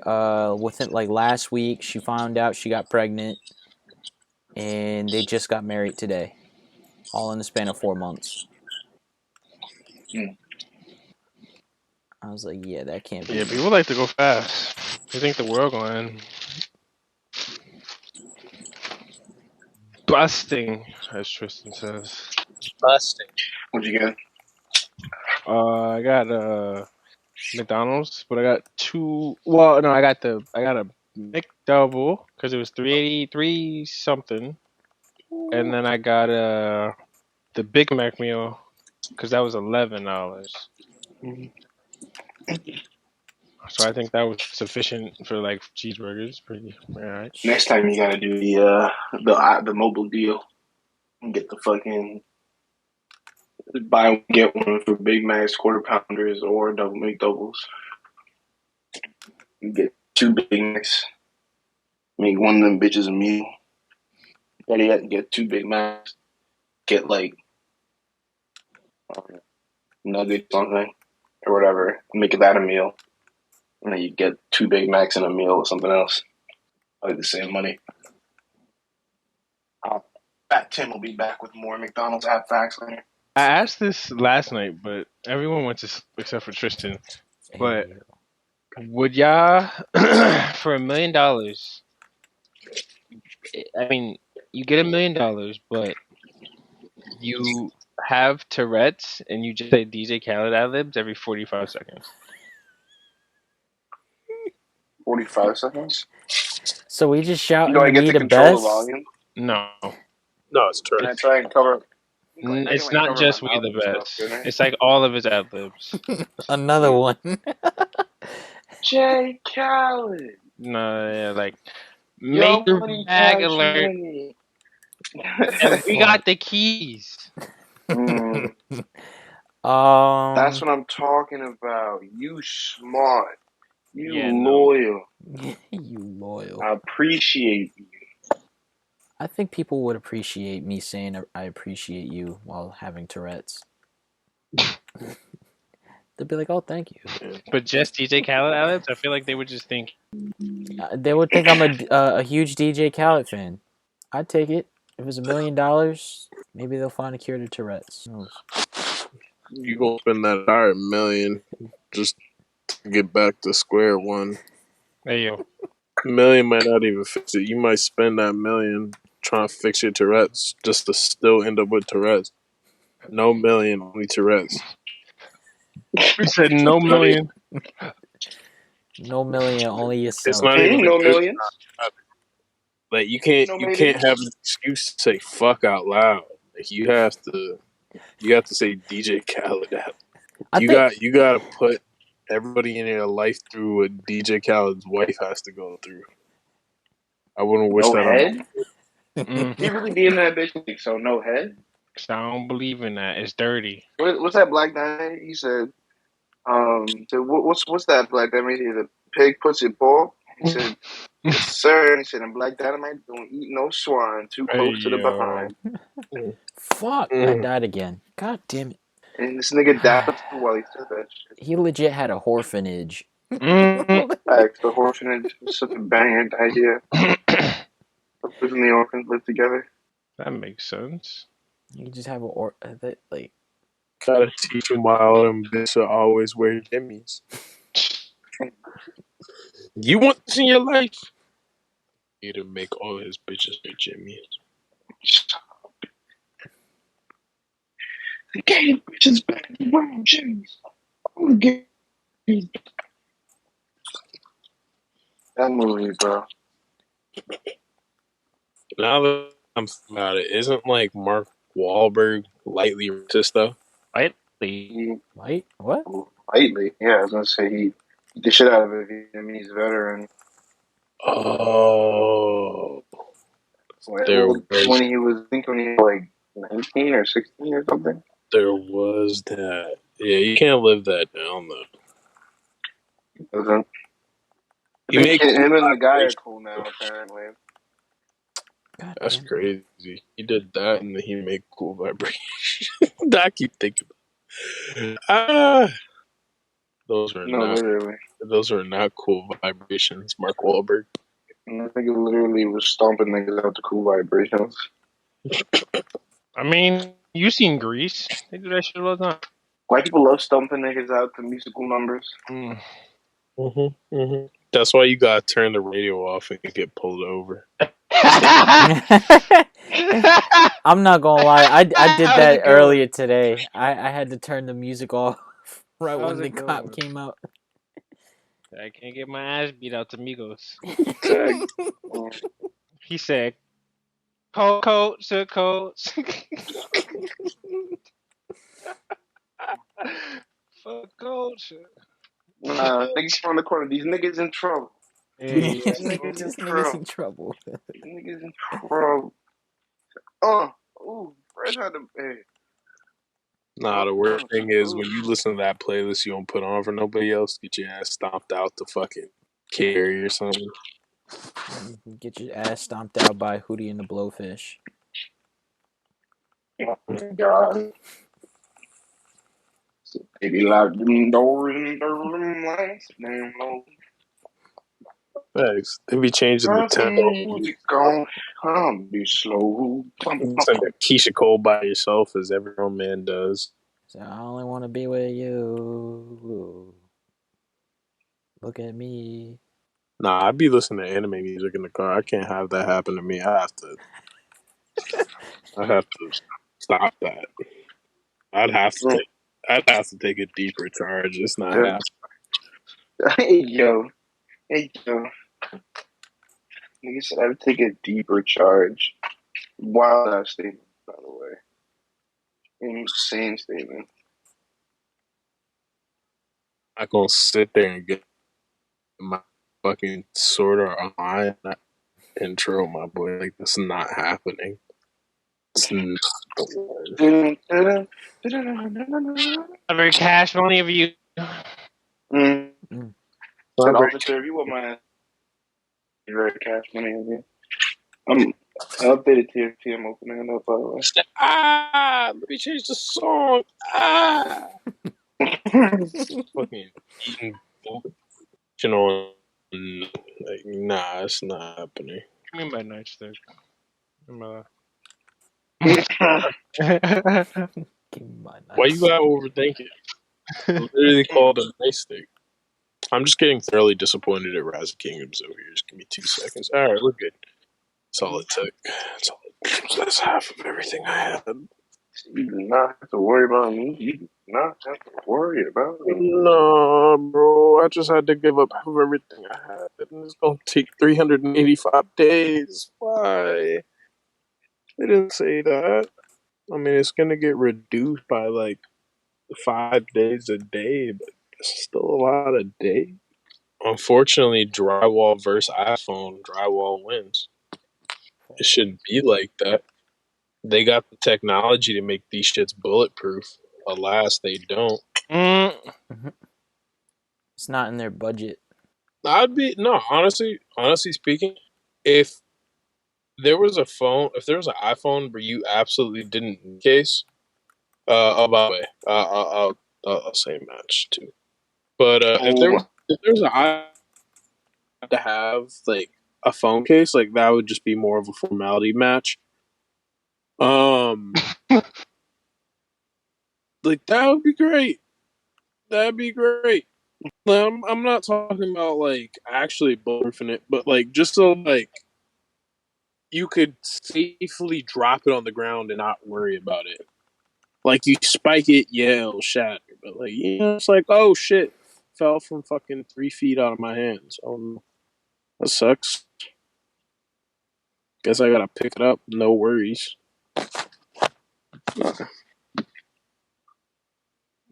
[SPEAKER 1] within like last week, she found out she got pregnant, and they just got married today, all in the span of 4 months. I was like, yeah, that can't be.
[SPEAKER 4] yeah, people like to go fast. They think the world gonna end. Busting, as Tristan says.
[SPEAKER 3] Busting.
[SPEAKER 5] What'd you get?
[SPEAKER 4] I got McDonald's, but I got two. Well, no, I got a McDouble because it was 383 something, and then I got the Big Mac meal because that was $11. So I think that was sufficient for like cheeseburgers. Pretty alright.
[SPEAKER 5] Next time you gotta do the mobile deal and get the fucking buy one get one for Big Macs, quarter pounders, or double McDoubles. You get 2 Big Macs, make one of them bitches a meal. Better yet, get 2 Big Macs, get like nuggets something or whatever, make that a meal, and then you get 2 Big Macs and a meal or something else. Like the same money. Fat Tim will be back with more McDonald's app facts later.
[SPEAKER 4] I asked this last night, but everyone went to except for Tristan. But would y'all for $1 million? I mean, you get $1 million, but you have Tourette's and you just say DJ Khaled ad libs every 45 seconds.
[SPEAKER 5] 45 seconds?
[SPEAKER 1] So we just shouting
[SPEAKER 5] Do I get
[SPEAKER 1] "We
[SPEAKER 5] to
[SPEAKER 1] the
[SPEAKER 5] control the
[SPEAKER 1] best"?
[SPEAKER 5] volume?
[SPEAKER 4] No,
[SPEAKER 3] No, it's
[SPEAKER 5] Can I
[SPEAKER 3] true.
[SPEAKER 5] try and cover?
[SPEAKER 4] it's not just We the Best. It's like all of his ad libs.
[SPEAKER 1] Another one.
[SPEAKER 5] Jay Khaled.
[SPEAKER 4] No, yeah, like
[SPEAKER 5] Yo,
[SPEAKER 4] Major
[SPEAKER 5] money
[SPEAKER 4] Bag
[SPEAKER 5] cash
[SPEAKER 4] Alert,
[SPEAKER 5] money.
[SPEAKER 4] and we got the keys.
[SPEAKER 5] That's what I'm talking about. You smart. You
[SPEAKER 4] Yeah, no.
[SPEAKER 5] loyal.
[SPEAKER 1] You loyal.
[SPEAKER 5] I appreciate you.
[SPEAKER 1] I think people would appreciate me saying I appreciate you while having Tourette's. They'd be like, "Oh, thank you."
[SPEAKER 4] But just DJ Khaled, Alex, I feel like they would just think.
[SPEAKER 1] They would think I'm a huge DJ Khaled fan. I'd take it. If it was $1 million, maybe they'll find a cure to Tourette's. Who knows?
[SPEAKER 3] You gonna spend that entire million just to get back to square one.
[SPEAKER 4] Hey yo,
[SPEAKER 3] $1 million might not even fix it. You might spend that $1 million trying to fix your Tourette's just to still end up with Tourette's. No million, only Tourette's.
[SPEAKER 4] we said no million.
[SPEAKER 1] No million, only
[SPEAKER 3] It's
[SPEAKER 1] yourself.
[SPEAKER 3] not even a
[SPEAKER 5] No
[SPEAKER 3] good.
[SPEAKER 5] millions.
[SPEAKER 3] Like you
[SPEAKER 5] No
[SPEAKER 3] can't have an excuse to say fuck out loud. Like you have to say DJ Khaled out. You got to put everybody in your life through what DJ Khaled's wife has to go through. I wouldn't wish
[SPEAKER 5] No
[SPEAKER 3] that
[SPEAKER 5] head.
[SPEAKER 4] Mm,
[SPEAKER 5] He really be in that bitch. So no head.
[SPEAKER 4] 'cause I don't believe in that. It's dirty.
[SPEAKER 5] What's that black guy? He said, so what's that black guy? He said, pig puts it paw. He said, yes, sir. And he said, and Black Dynamite don't eat no swine too
[SPEAKER 4] Hey
[SPEAKER 5] close to the
[SPEAKER 4] yo,
[SPEAKER 5] behind.
[SPEAKER 1] Fuck! I died again. God damn it!
[SPEAKER 5] And this nigga died while he said that shit.
[SPEAKER 1] He legit had a orphanage.
[SPEAKER 5] Facts. The orphanage was such a banger idea. The kids and the orphans live together.
[SPEAKER 4] that makes sense.
[SPEAKER 1] You just have like.
[SPEAKER 3] gotta teach him why all them bitches always wear jimmies. You want this in your life? You to make all his bitches wear jimmies.
[SPEAKER 5] The gay bitches back to wearing jeans. That movie, bro.
[SPEAKER 3] Now that I'm thinking about it, isn't like Mark Wahlberg lightly racist though?
[SPEAKER 4] Lightly.
[SPEAKER 1] Light? What?
[SPEAKER 5] Lightly, yeah. I was gonna say he beat the shit out of a Vietnamese veteran.
[SPEAKER 3] Oh,
[SPEAKER 5] When
[SPEAKER 3] there
[SPEAKER 5] he
[SPEAKER 3] was
[SPEAKER 5] was, I think when he was like 19 or 16 or something.
[SPEAKER 3] that. Yeah, you can't live that down though.
[SPEAKER 5] Doesn't.
[SPEAKER 3] He made
[SPEAKER 5] Him and the guy are cool now, apparently.
[SPEAKER 1] God
[SPEAKER 3] That's
[SPEAKER 1] damn.
[SPEAKER 3] crazy. He did that and then he made cool vibration. I keep thinking those are
[SPEAKER 5] No,
[SPEAKER 3] not
[SPEAKER 5] literally.
[SPEAKER 3] cool vibrations, Mark Wahlberg.
[SPEAKER 5] And I think it literally was stomping niggas out to cool vibrations.
[SPEAKER 4] I mean, you seen Grease? They do that shit all the time.
[SPEAKER 5] White people love stomping niggas out to musical numbers.
[SPEAKER 4] Mm.
[SPEAKER 3] That's why you gotta turn the radio off and get pulled over.
[SPEAKER 1] I'm not gonna lie. I did
[SPEAKER 4] That was
[SPEAKER 1] that
[SPEAKER 4] a good
[SPEAKER 1] earlier today. I had to turn the music off right
[SPEAKER 4] That
[SPEAKER 1] when
[SPEAKER 4] was a
[SPEAKER 1] the
[SPEAKER 4] good
[SPEAKER 1] cop
[SPEAKER 4] one.
[SPEAKER 1] came out.
[SPEAKER 4] I can't get my ass beat out to Migos.
[SPEAKER 5] Mm.
[SPEAKER 4] He said, coats to coats. Fuck culture.
[SPEAKER 5] Niggas from the corner. These niggas in trouble.
[SPEAKER 4] Hey,
[SPEAKER 1] This
[SPEAKER 5] These niggas in
[SPEAKER 1] nigga's
[SPEAKER 5] trouble.
[SPEAKER 1] in trouble.
[SPEAKER 5] These niggas in trouble. Fred had to. Hey.
[SPEAKER 3] Nah, the worst thing is when you listen to that playlist you don't put on for nobody else, get your ass stomped out to fucking Carrie or something.
[SPEAKER 1] Get your ass stomped out by Hootie and the Blowfish.
[SPEAKER 5] Oh my god. Baby, lock them doors and turn them lights down low.
[SPEAKER 3] Thanks. They be changing the tempo.
[SPEAKER 5] Music on. I'll be slow.
[SPEAKER 3] Listen to Keisha Cole by yourself as every grown man does.
[SPEAKER 1] So I only want to be with you. Look at me.
[SPEAKER 3] Nah, I'd be listening to anime music in the car. I can't have that happen to me. I have to stop that. I'd have to take a deeper charge. It's not happening.
[SPEAKER 5] Hey, yo. Nigga said I'd take a deeper charge. Wild ass statement, by the way. Insane statement.
[SPEAKER 3] I'm not gonna sit there and get my fucking sword or eye in that intro, my boy. Like, that's not happening. It's not the one.
[SPEAKER 4] Very Cash Money of you.
[SPEAKER 5] Mm.
[SPEAKER 1] Mm.
[SPEAKER 5] Said,
[SPEAKER 3] Not very-
[SPEAKER 5] officer, if you want my very cash money of you. I updated TFT. I'm opening it up, by the way.
[SPEAKER 3] Let me change the song. Fucking eating on. Like, nah, it's not happening.
[SPEAKER 4] Give me my nightstick.
[SPEAKER 1] Give me my
[SPEAKER 3] Why you gotta overthink it? It's literally called a nice stick. I'm just getting thoroughly disappointed at Rise of Kingdoms over here. Just give me 2 seconds. All right, we're good. That's all it took. That's half of everything I had.
[SPEAKER 5] You do not have to worry about me. You do not have to worry about me.
[SPEAKER 3] No, bro. I just had to give up half of everything I had, and it's gonna take 385 days. Why? They didn't say that. I mean, it's gonna get reduced by like 5 days a day, but it's still a lot of days. Unfortunately, drywall versus iPhone, drywall wins. It shouldn't be like that. They got the technology to make these shits bulletproof. Alas, they don't.
[SPEAKER 1] It's not in their budget.
[SPEAKER 3] Honestly speaking, if there was an iPhone where you absolutely didn't need case, by the way, I'll say match too. But if there was an iPhone to have like a phone case, like that would just be more of a formality match. Like that would be great. That'd be great. I'm not talking about like actually bulletproofing it, but like just so like you could safely drop it on the ground and not worry about it. Like you spike it, yeah, it'll shatter. But like it's like, oh shit, fell from fucking 3 feet out of my hands. Oh no, that sucks. Guess I gotta pick it up. No worries.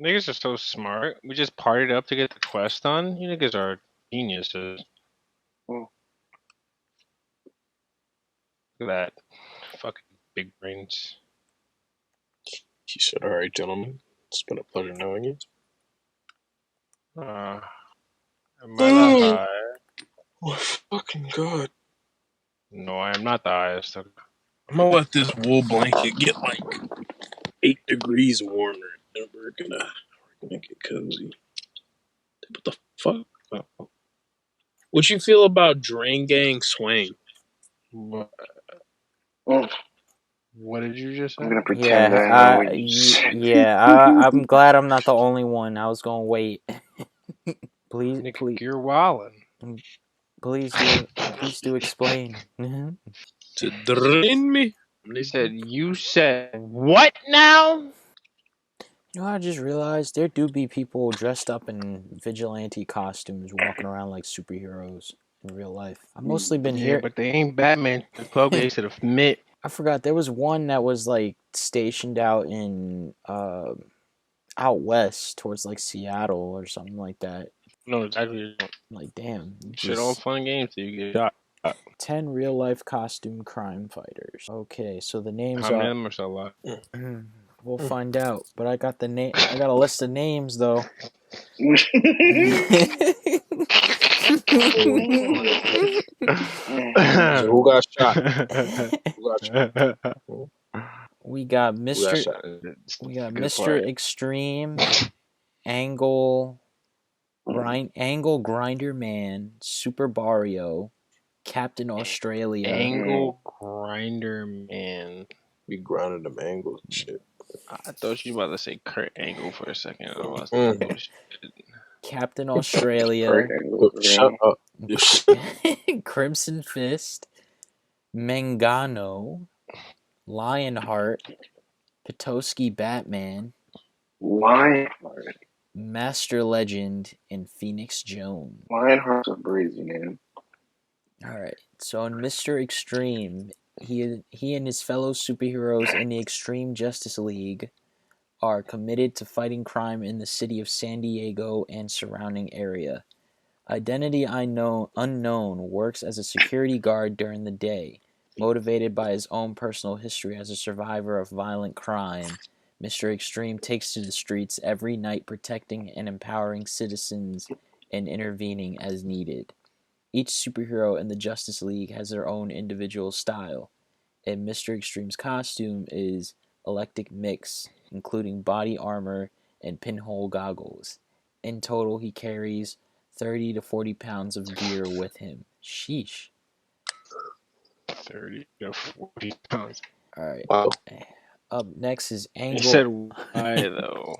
[SPEAKER 4] Niggas are so smart. We just partied up to get the quest done. You niggas are geniuses. Look at that. Fucking big brains.
[SPEAKER 3] He said, "All right, gentlemen, it's been a pleasure knowing you."
[SPEAKER 4] Am I the high?
[SPEAKER 3] Oh, fucking god!
[SPEAKER 4] No, I am not the highest.
[SPEAKER 3] I'm gonna let this wool blanket get like 8 degrees warmer, and we're gonna get cozy. What the fuck? What you feel about Drain Gang Swain?
[SPEAKER 4] What did you just say?
[SPEAKER 5] I'm gonna pretend I know what you said.
[SPEAKER 1] I'm glad I'm not the only one. I was gonna wait. please,
[SPEAKER 4] Nick,
[SPEAKER 1] please,
[SPEAKER 4] you're wildin'.
[SPEAKER 1] please do explain.
[SPEAKER 3] To drain me?
[SPEAKER 4] You said what now?
[SPEAKER 1] You know, I just realized there do be people dressed up in vigilante costumes walking around like superheroes in real life. I've mostly been here.
[SPEAKER 4] But they ain't Batman. The club days to the Mitt.
[SPEAKER 1] I forgot there was one that was like stationed out in out west towards like Seattle or something like that.
[SPEAKER 4] No, exactly.
[SPEAKER 1] Like, damn,
[SPEAKER 4] Shit, all fun and games till you get shot.
[SPEAKER 1] 10 real life costume crime fighters. Okay, so the names
[SPEAKER 4] How many
[SPEAKER 1] are.
[SPEAKER 4] of them are so alive?
[SPEAKER 1] We'll find out. But I got I got a list of names though.
[SPEAKER 3] Who got shot?
[SPEAKER 1] We got Mr.
[SPEAKER 3] shot?
[SPEAKER 1] We got Mr. Extreme, Angle Grinder Man, Super Barrio, Captain Australia.
[SPEAKER 4] Angle Grinder Man.
[SPEAKER 3] We grinded them angles and shit.
[SPEAKER 4] I thought you were about to say Kurt Angle for a second. I was
[SPEAKER 3] Mm.
[SPEAKER 4] like, oh, shit.
[SPEAKER 1] Captain Australia.
[SPEAKER 3] Shut up.
[SPEAKER 1] Crimson Fist, Mangano, Lionheart, Petoskey Batman,
[SPEAKER 5] Lionheart.
[SPEAKER 1] Master Legend, and Phoenix Jones.
[SPEAKER 5] Lionheart's a crazy name.
[SPEAKER 1] Alright, so in Mr. Extreme, he and his fellow superheroes in the Extreme Justice League are committed to fighting crime in the city of San Diego and surrounding area. Identity unknown works as a security guard during the day. Motivated by his own personal history as a survivor of violent crime, Mr. Extreme takes to the streets every night, protecting and empowering citizens and intervening as needed. Each superhero in the Justice League has their own individual style, and Mr. Extreme's costume is eclectic mix, including body armor and pinhole goggles. In total, he carries 30 to 40 pounds of gear with him. Sheesh.
[SPEAKER 4] 30 to 40 pounds.
[SPEAKER 1] All right.
[SPEAKER 3] Wow.
[SPEAKER 1] Up next is
[SPEAKER 4] You
[SPEAKER 1] Angle.
[SPEAKER 4] said why though?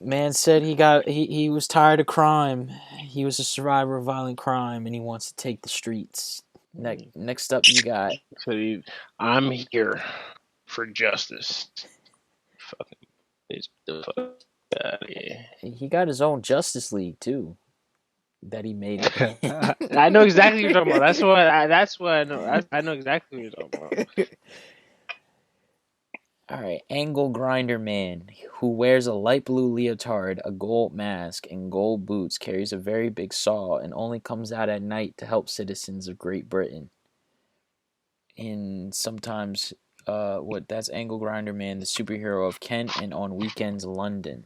[SPEAKER 1] Man said he was tired of crime. He was a survivor of violent crime, and he wants to take the streets. Next up, you got.
[SPEAKER 4] So I'm here for justice. Fucking it's the fuck out of here.
[SPEAKER 1] He got his own Justice League too. That he made.
[SPEAKER 4] I know exactly what you're talking about. That's what I know. I know exactly what you're talking about.
[SPEAKER 1] All right, Angle Grinder Man, who wears a light blue leotard, a gold mask, and gold boots, carries a very big saw and only comes out at night to help citizens of Great Britain. And sometimes, that's Angle Grinder Man, the superhero of Kent, and on weekends, London.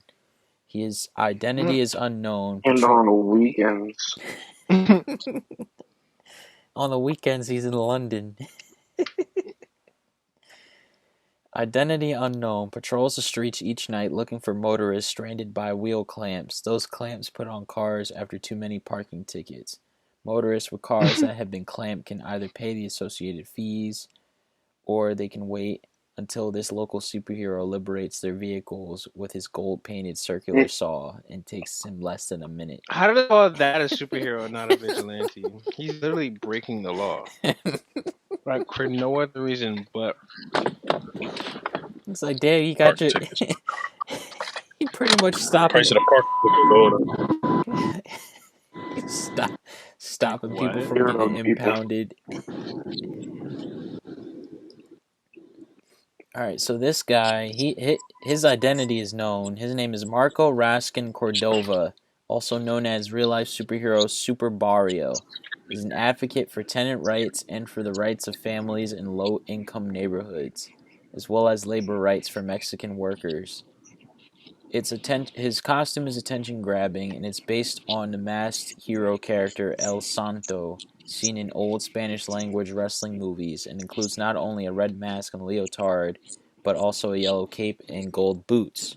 [SPEAKER 1] His identity is unknown.
[SPEAKER 5] And on the weekends.
[SPEAKER 1] On the weekends, he's in London. Identity unknown, patrols the streets each night looking for motorists stranded by wheel clamps. Those clamps put on cars after too many parking tickets. Motorists with cars that have been clamped can either pay the associated fees, or they can wait until this local superhero liberates their vehicles with his gold-painted circular saw, and takes him less than a minute.
[SPEAKER 4] How do they call that a superhero and not a vigilante? He's literally breaking the law. Like, for no other reason but...
[SPEAKER 1] It's like, damn, you got your... You pretty much stopping... Stopping people from getting impounded. Alright, so this guy, his identity is known. His name is Marco Raskin Cordova, also known as real-life superhero Super Barrio. He's an advocate for tenant rights and for the rights of families in low-income neighborhoods, as well as labor rights for Mexican workers. His costume is attention-grabbing, and it's based on the masked hero character El Santo, seen in old Spanish-language wrestling movies, and includes not only a red mask and leotard, but also a yellow cape and gold boots.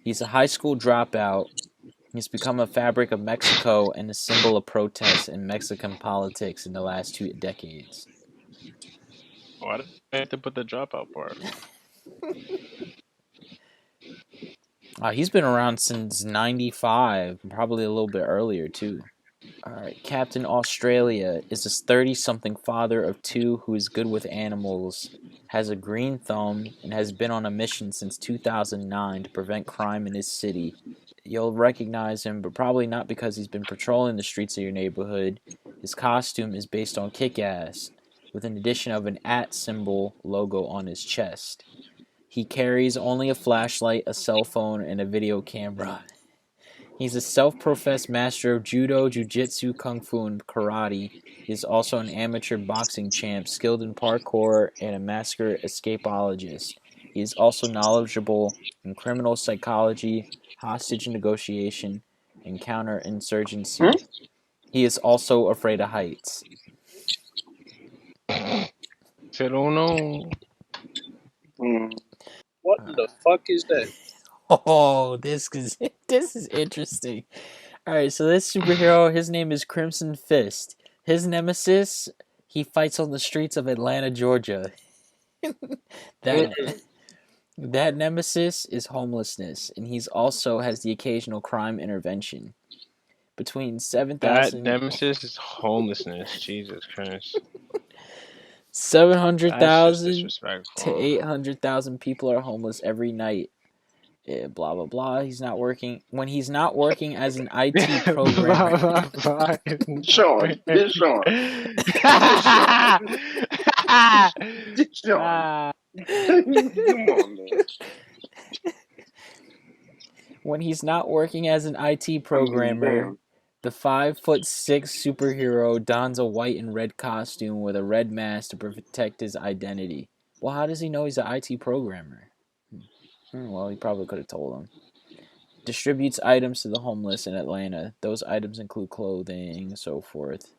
[SPEAKER 1] He's a high school dropout. He's become a fabric of Mexico and a symbol of protest in Mexican politics in the last 2 decades.
[SPEAKER 4] Why did I have to put the dropout part?
[SPEAKER 1] He's been around since 95, probably a little bit earlier too. Alright, Captain Australia is this 30-something father of 2 who is good with animals, has a green thumb, and has been on a mission since 2009 to prevent crime in his city. You'll recognize him, but probably not because he's been patrolling the streets of your neighborhood. His costume is based on Kick-Ass, with an addition of an @ symbol logo on his chest. He carries only a flashlight, a cell phone, and a video camera. He's a self-professed master of judo, jiu-jitsu, kung fu, and karate. He is also an amateur boxing champ, skilled in parkour, and a master escapologist. He is also knowledgeable in criminal psychology, hostage negotiation, and counterinsurgency. He is also afraid of heights.
[SPEAKER 4] I don't know.
[SPEAKER 3] What the fuck is that?
[SPEAKER 1] Oh, this is interesting. Alright, so this superhero, his name is Crimson Fist. His nemesis, he fights on the streets of Atlanta, Georgia. That nemesis is homelessness, and he's also has the occasional crime intervention. Between 7,000...
[SPEAKER 4] That nemesis is homelessness. Jesus Christ.
[SPEAKER 1] 700,000 to 800,000 people are homeless every night. Blah blah blah. He's not working when he's not working as an IT programmer.
[SPEAKER 5] Sean. Come on, man.
[SPEAKER 1] When he's not working as an IT programmer, The 5'6" superhero dons a white and red costume with a red mask to protect his identity. Well, how does he know he's an IT programmer? Well, he probably could have told him. Distributes items to the homeless in Atlanta. Those items include clothing, so forth.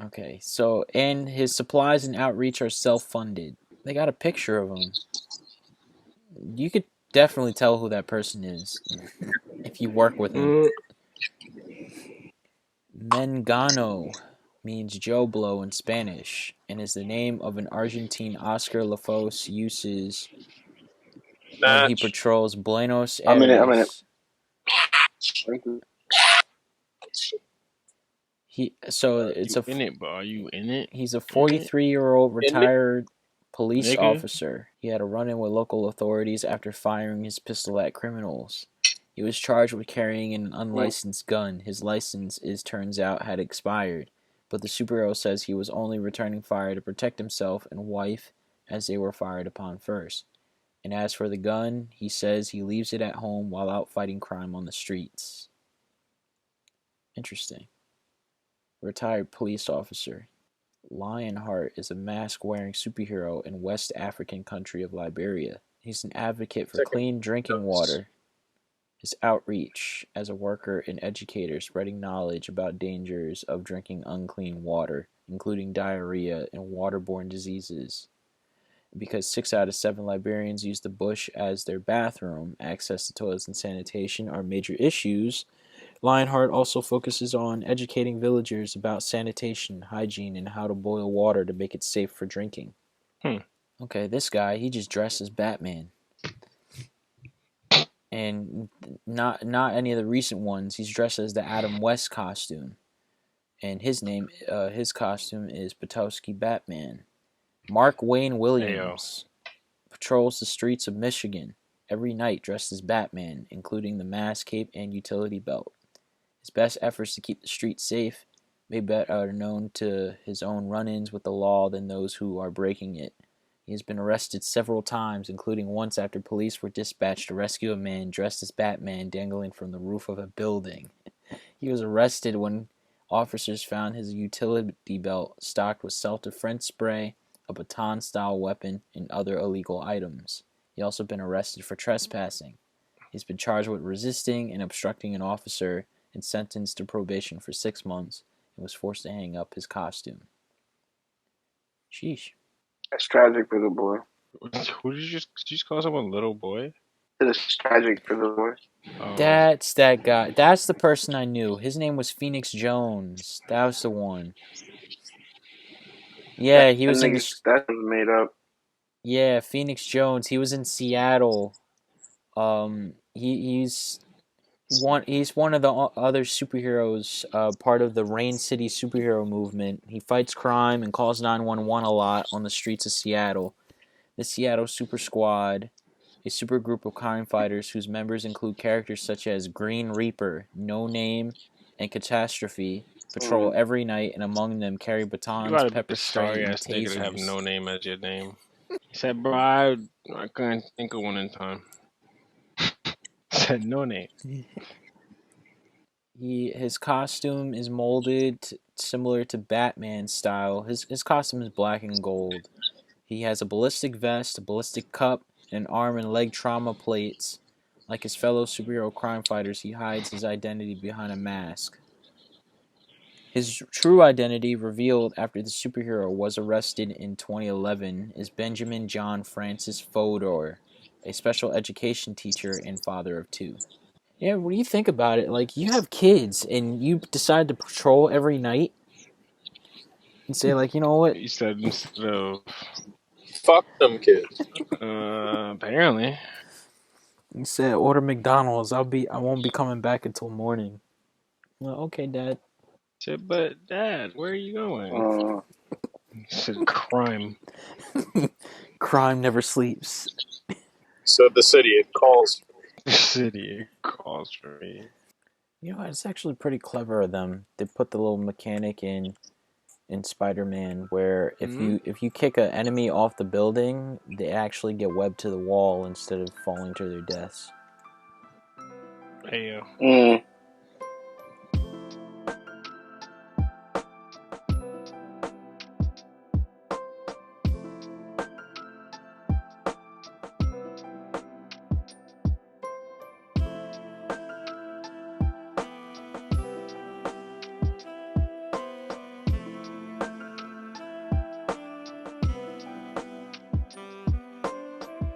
[SPEAKER 1] Okay, so, and his supplies and outreach are self-funded. They got a picture of him. You could definitely tell who that person is if you work with him. Mengano means Joe Blow in Spanish and is the name of an Argentine Oscar Lafos uses when he patrols Buenos
[SPEAKER 5] I'm in it.
[SPEAKER 1] Aires.
[SPEAKER 4] In it, bro. Are you in it?
[SPEAKER 1] He's a 43-year-old retired police
[SPEAKER 4] Nigga.
[SPEAKER 1] officer. He had a run-in with local authorities after firing his pistol at criminals. He was charged with carrying an unlicensed gun. His license, turns out, had expired, but the superhero says he was only returning fire to protect himself and wife as they were fired upon first. And as for the gun, he says he leaves it at home while out fighting crime on the streets. Interesting. Retired police officer. Lionheart is a mask-wearing superhero in West African country of Liberia. He's an advocate for clean drinking water. His outreach as a worker and educator, spreading knowledge about dangers of drinking unclean water, including diarrhea and waterborne diseases. Because 6 out of 7 Liberians use the bush as their bathroom, access to toilets and sanitation are major issues. Lionheart also focuses on educating villagers about sanitation, hygiene, and how to boil water to make it safe for drinking. Okay, this guy, he just dressed as Batman. And not any of the recent ones. He's dressed as the Adam West costume. And his costume is Potowski Batman. Mark Wayne Williams patrols the streets of Michigan every night dressed as Batman, including the mask, cape, and utility belt. His best efforts to keep the streets safe may be better known to his own run-ins with the law than those who are breaking it. He has been arrested several times, including once after police were dispatched to rescue a man dressed as Batman dangling from the roof of a building. He was arrested when officers found his utility belt stocked with self-defense spray, a baton-style weapon, and other illegal items. He also been arrested for trespassing. He's been charged with resisting and obstructing an officer and sentenced to probation for 6 months and was forced to hang up his costume. Sheesh.
[SPEAKER 5] That's tragic for the boy.
[SPEAKER 4] Who did you just call someone little boy?
[SPEAKER 5] It is tragic for the boy.
[SPEAKER 1] That's that guy. That's the person I knew. His name was Phoenix Jones. That was the one. Yeah, he was in the...
[SPEAKER 5] That was made up.
[SPEAKER 1] Yeah, Phoenix Jones. He was in Seattle. He's one of the other superheroes, part of the Rain City superhero movement. He fights crime and calls 911 a lot on the streets of Seattle. The Seattle Super Squad, a super group of crime fighters whose members include characters such as Green Reaper, No Name, and Catastrophe, patrol every night, and among them carry batons, pepper spray, and tasers.
[SPEAKER 4] To have No Name as your name. He said, bro, I couldn't think of one in time. Said No Name.
[SPEAKER 1] His costume is molded similar to Batman style. His costume is black and gold. He has a ballistic vest, a ballistic cup, and arm and leg trauma plates. Like his fellow superhero crime fighters, he hides his identity behind a mask. His true identity, revealed after the superhero was arrested in 2011, is Benjamin John Francis Fodor, a special education teacher and father of 2. Yeah, what do you think about it? Like, you have kids, and you decide to patrol every night? And say, like, you know what?
[SPEAKER 4] He said instead of...
[SPEAKER 3] Fuck them kids.
[SPEAKER 4] Apparently.
[SPEAKER 1] He said, order McDonald's. I won't be coming back until morning. Well, okay, Dad.
[SPEAKER 4] He said, but Dad, where are you going? He said, crime.
[SPEAKER 1] Crime never sleeps.
[SPEAKER 3] So the city, it calls.
[SPEAKER 4] The city, it calls for me.
[SPEAKER 1] You know, it's actually pretty clever of them. They put the little mechanic in Spider-Man where if you kick an enemy off the building, they actually get webbed to the wall instead of falling to their deaths.
[SPEAKER 4] Hey,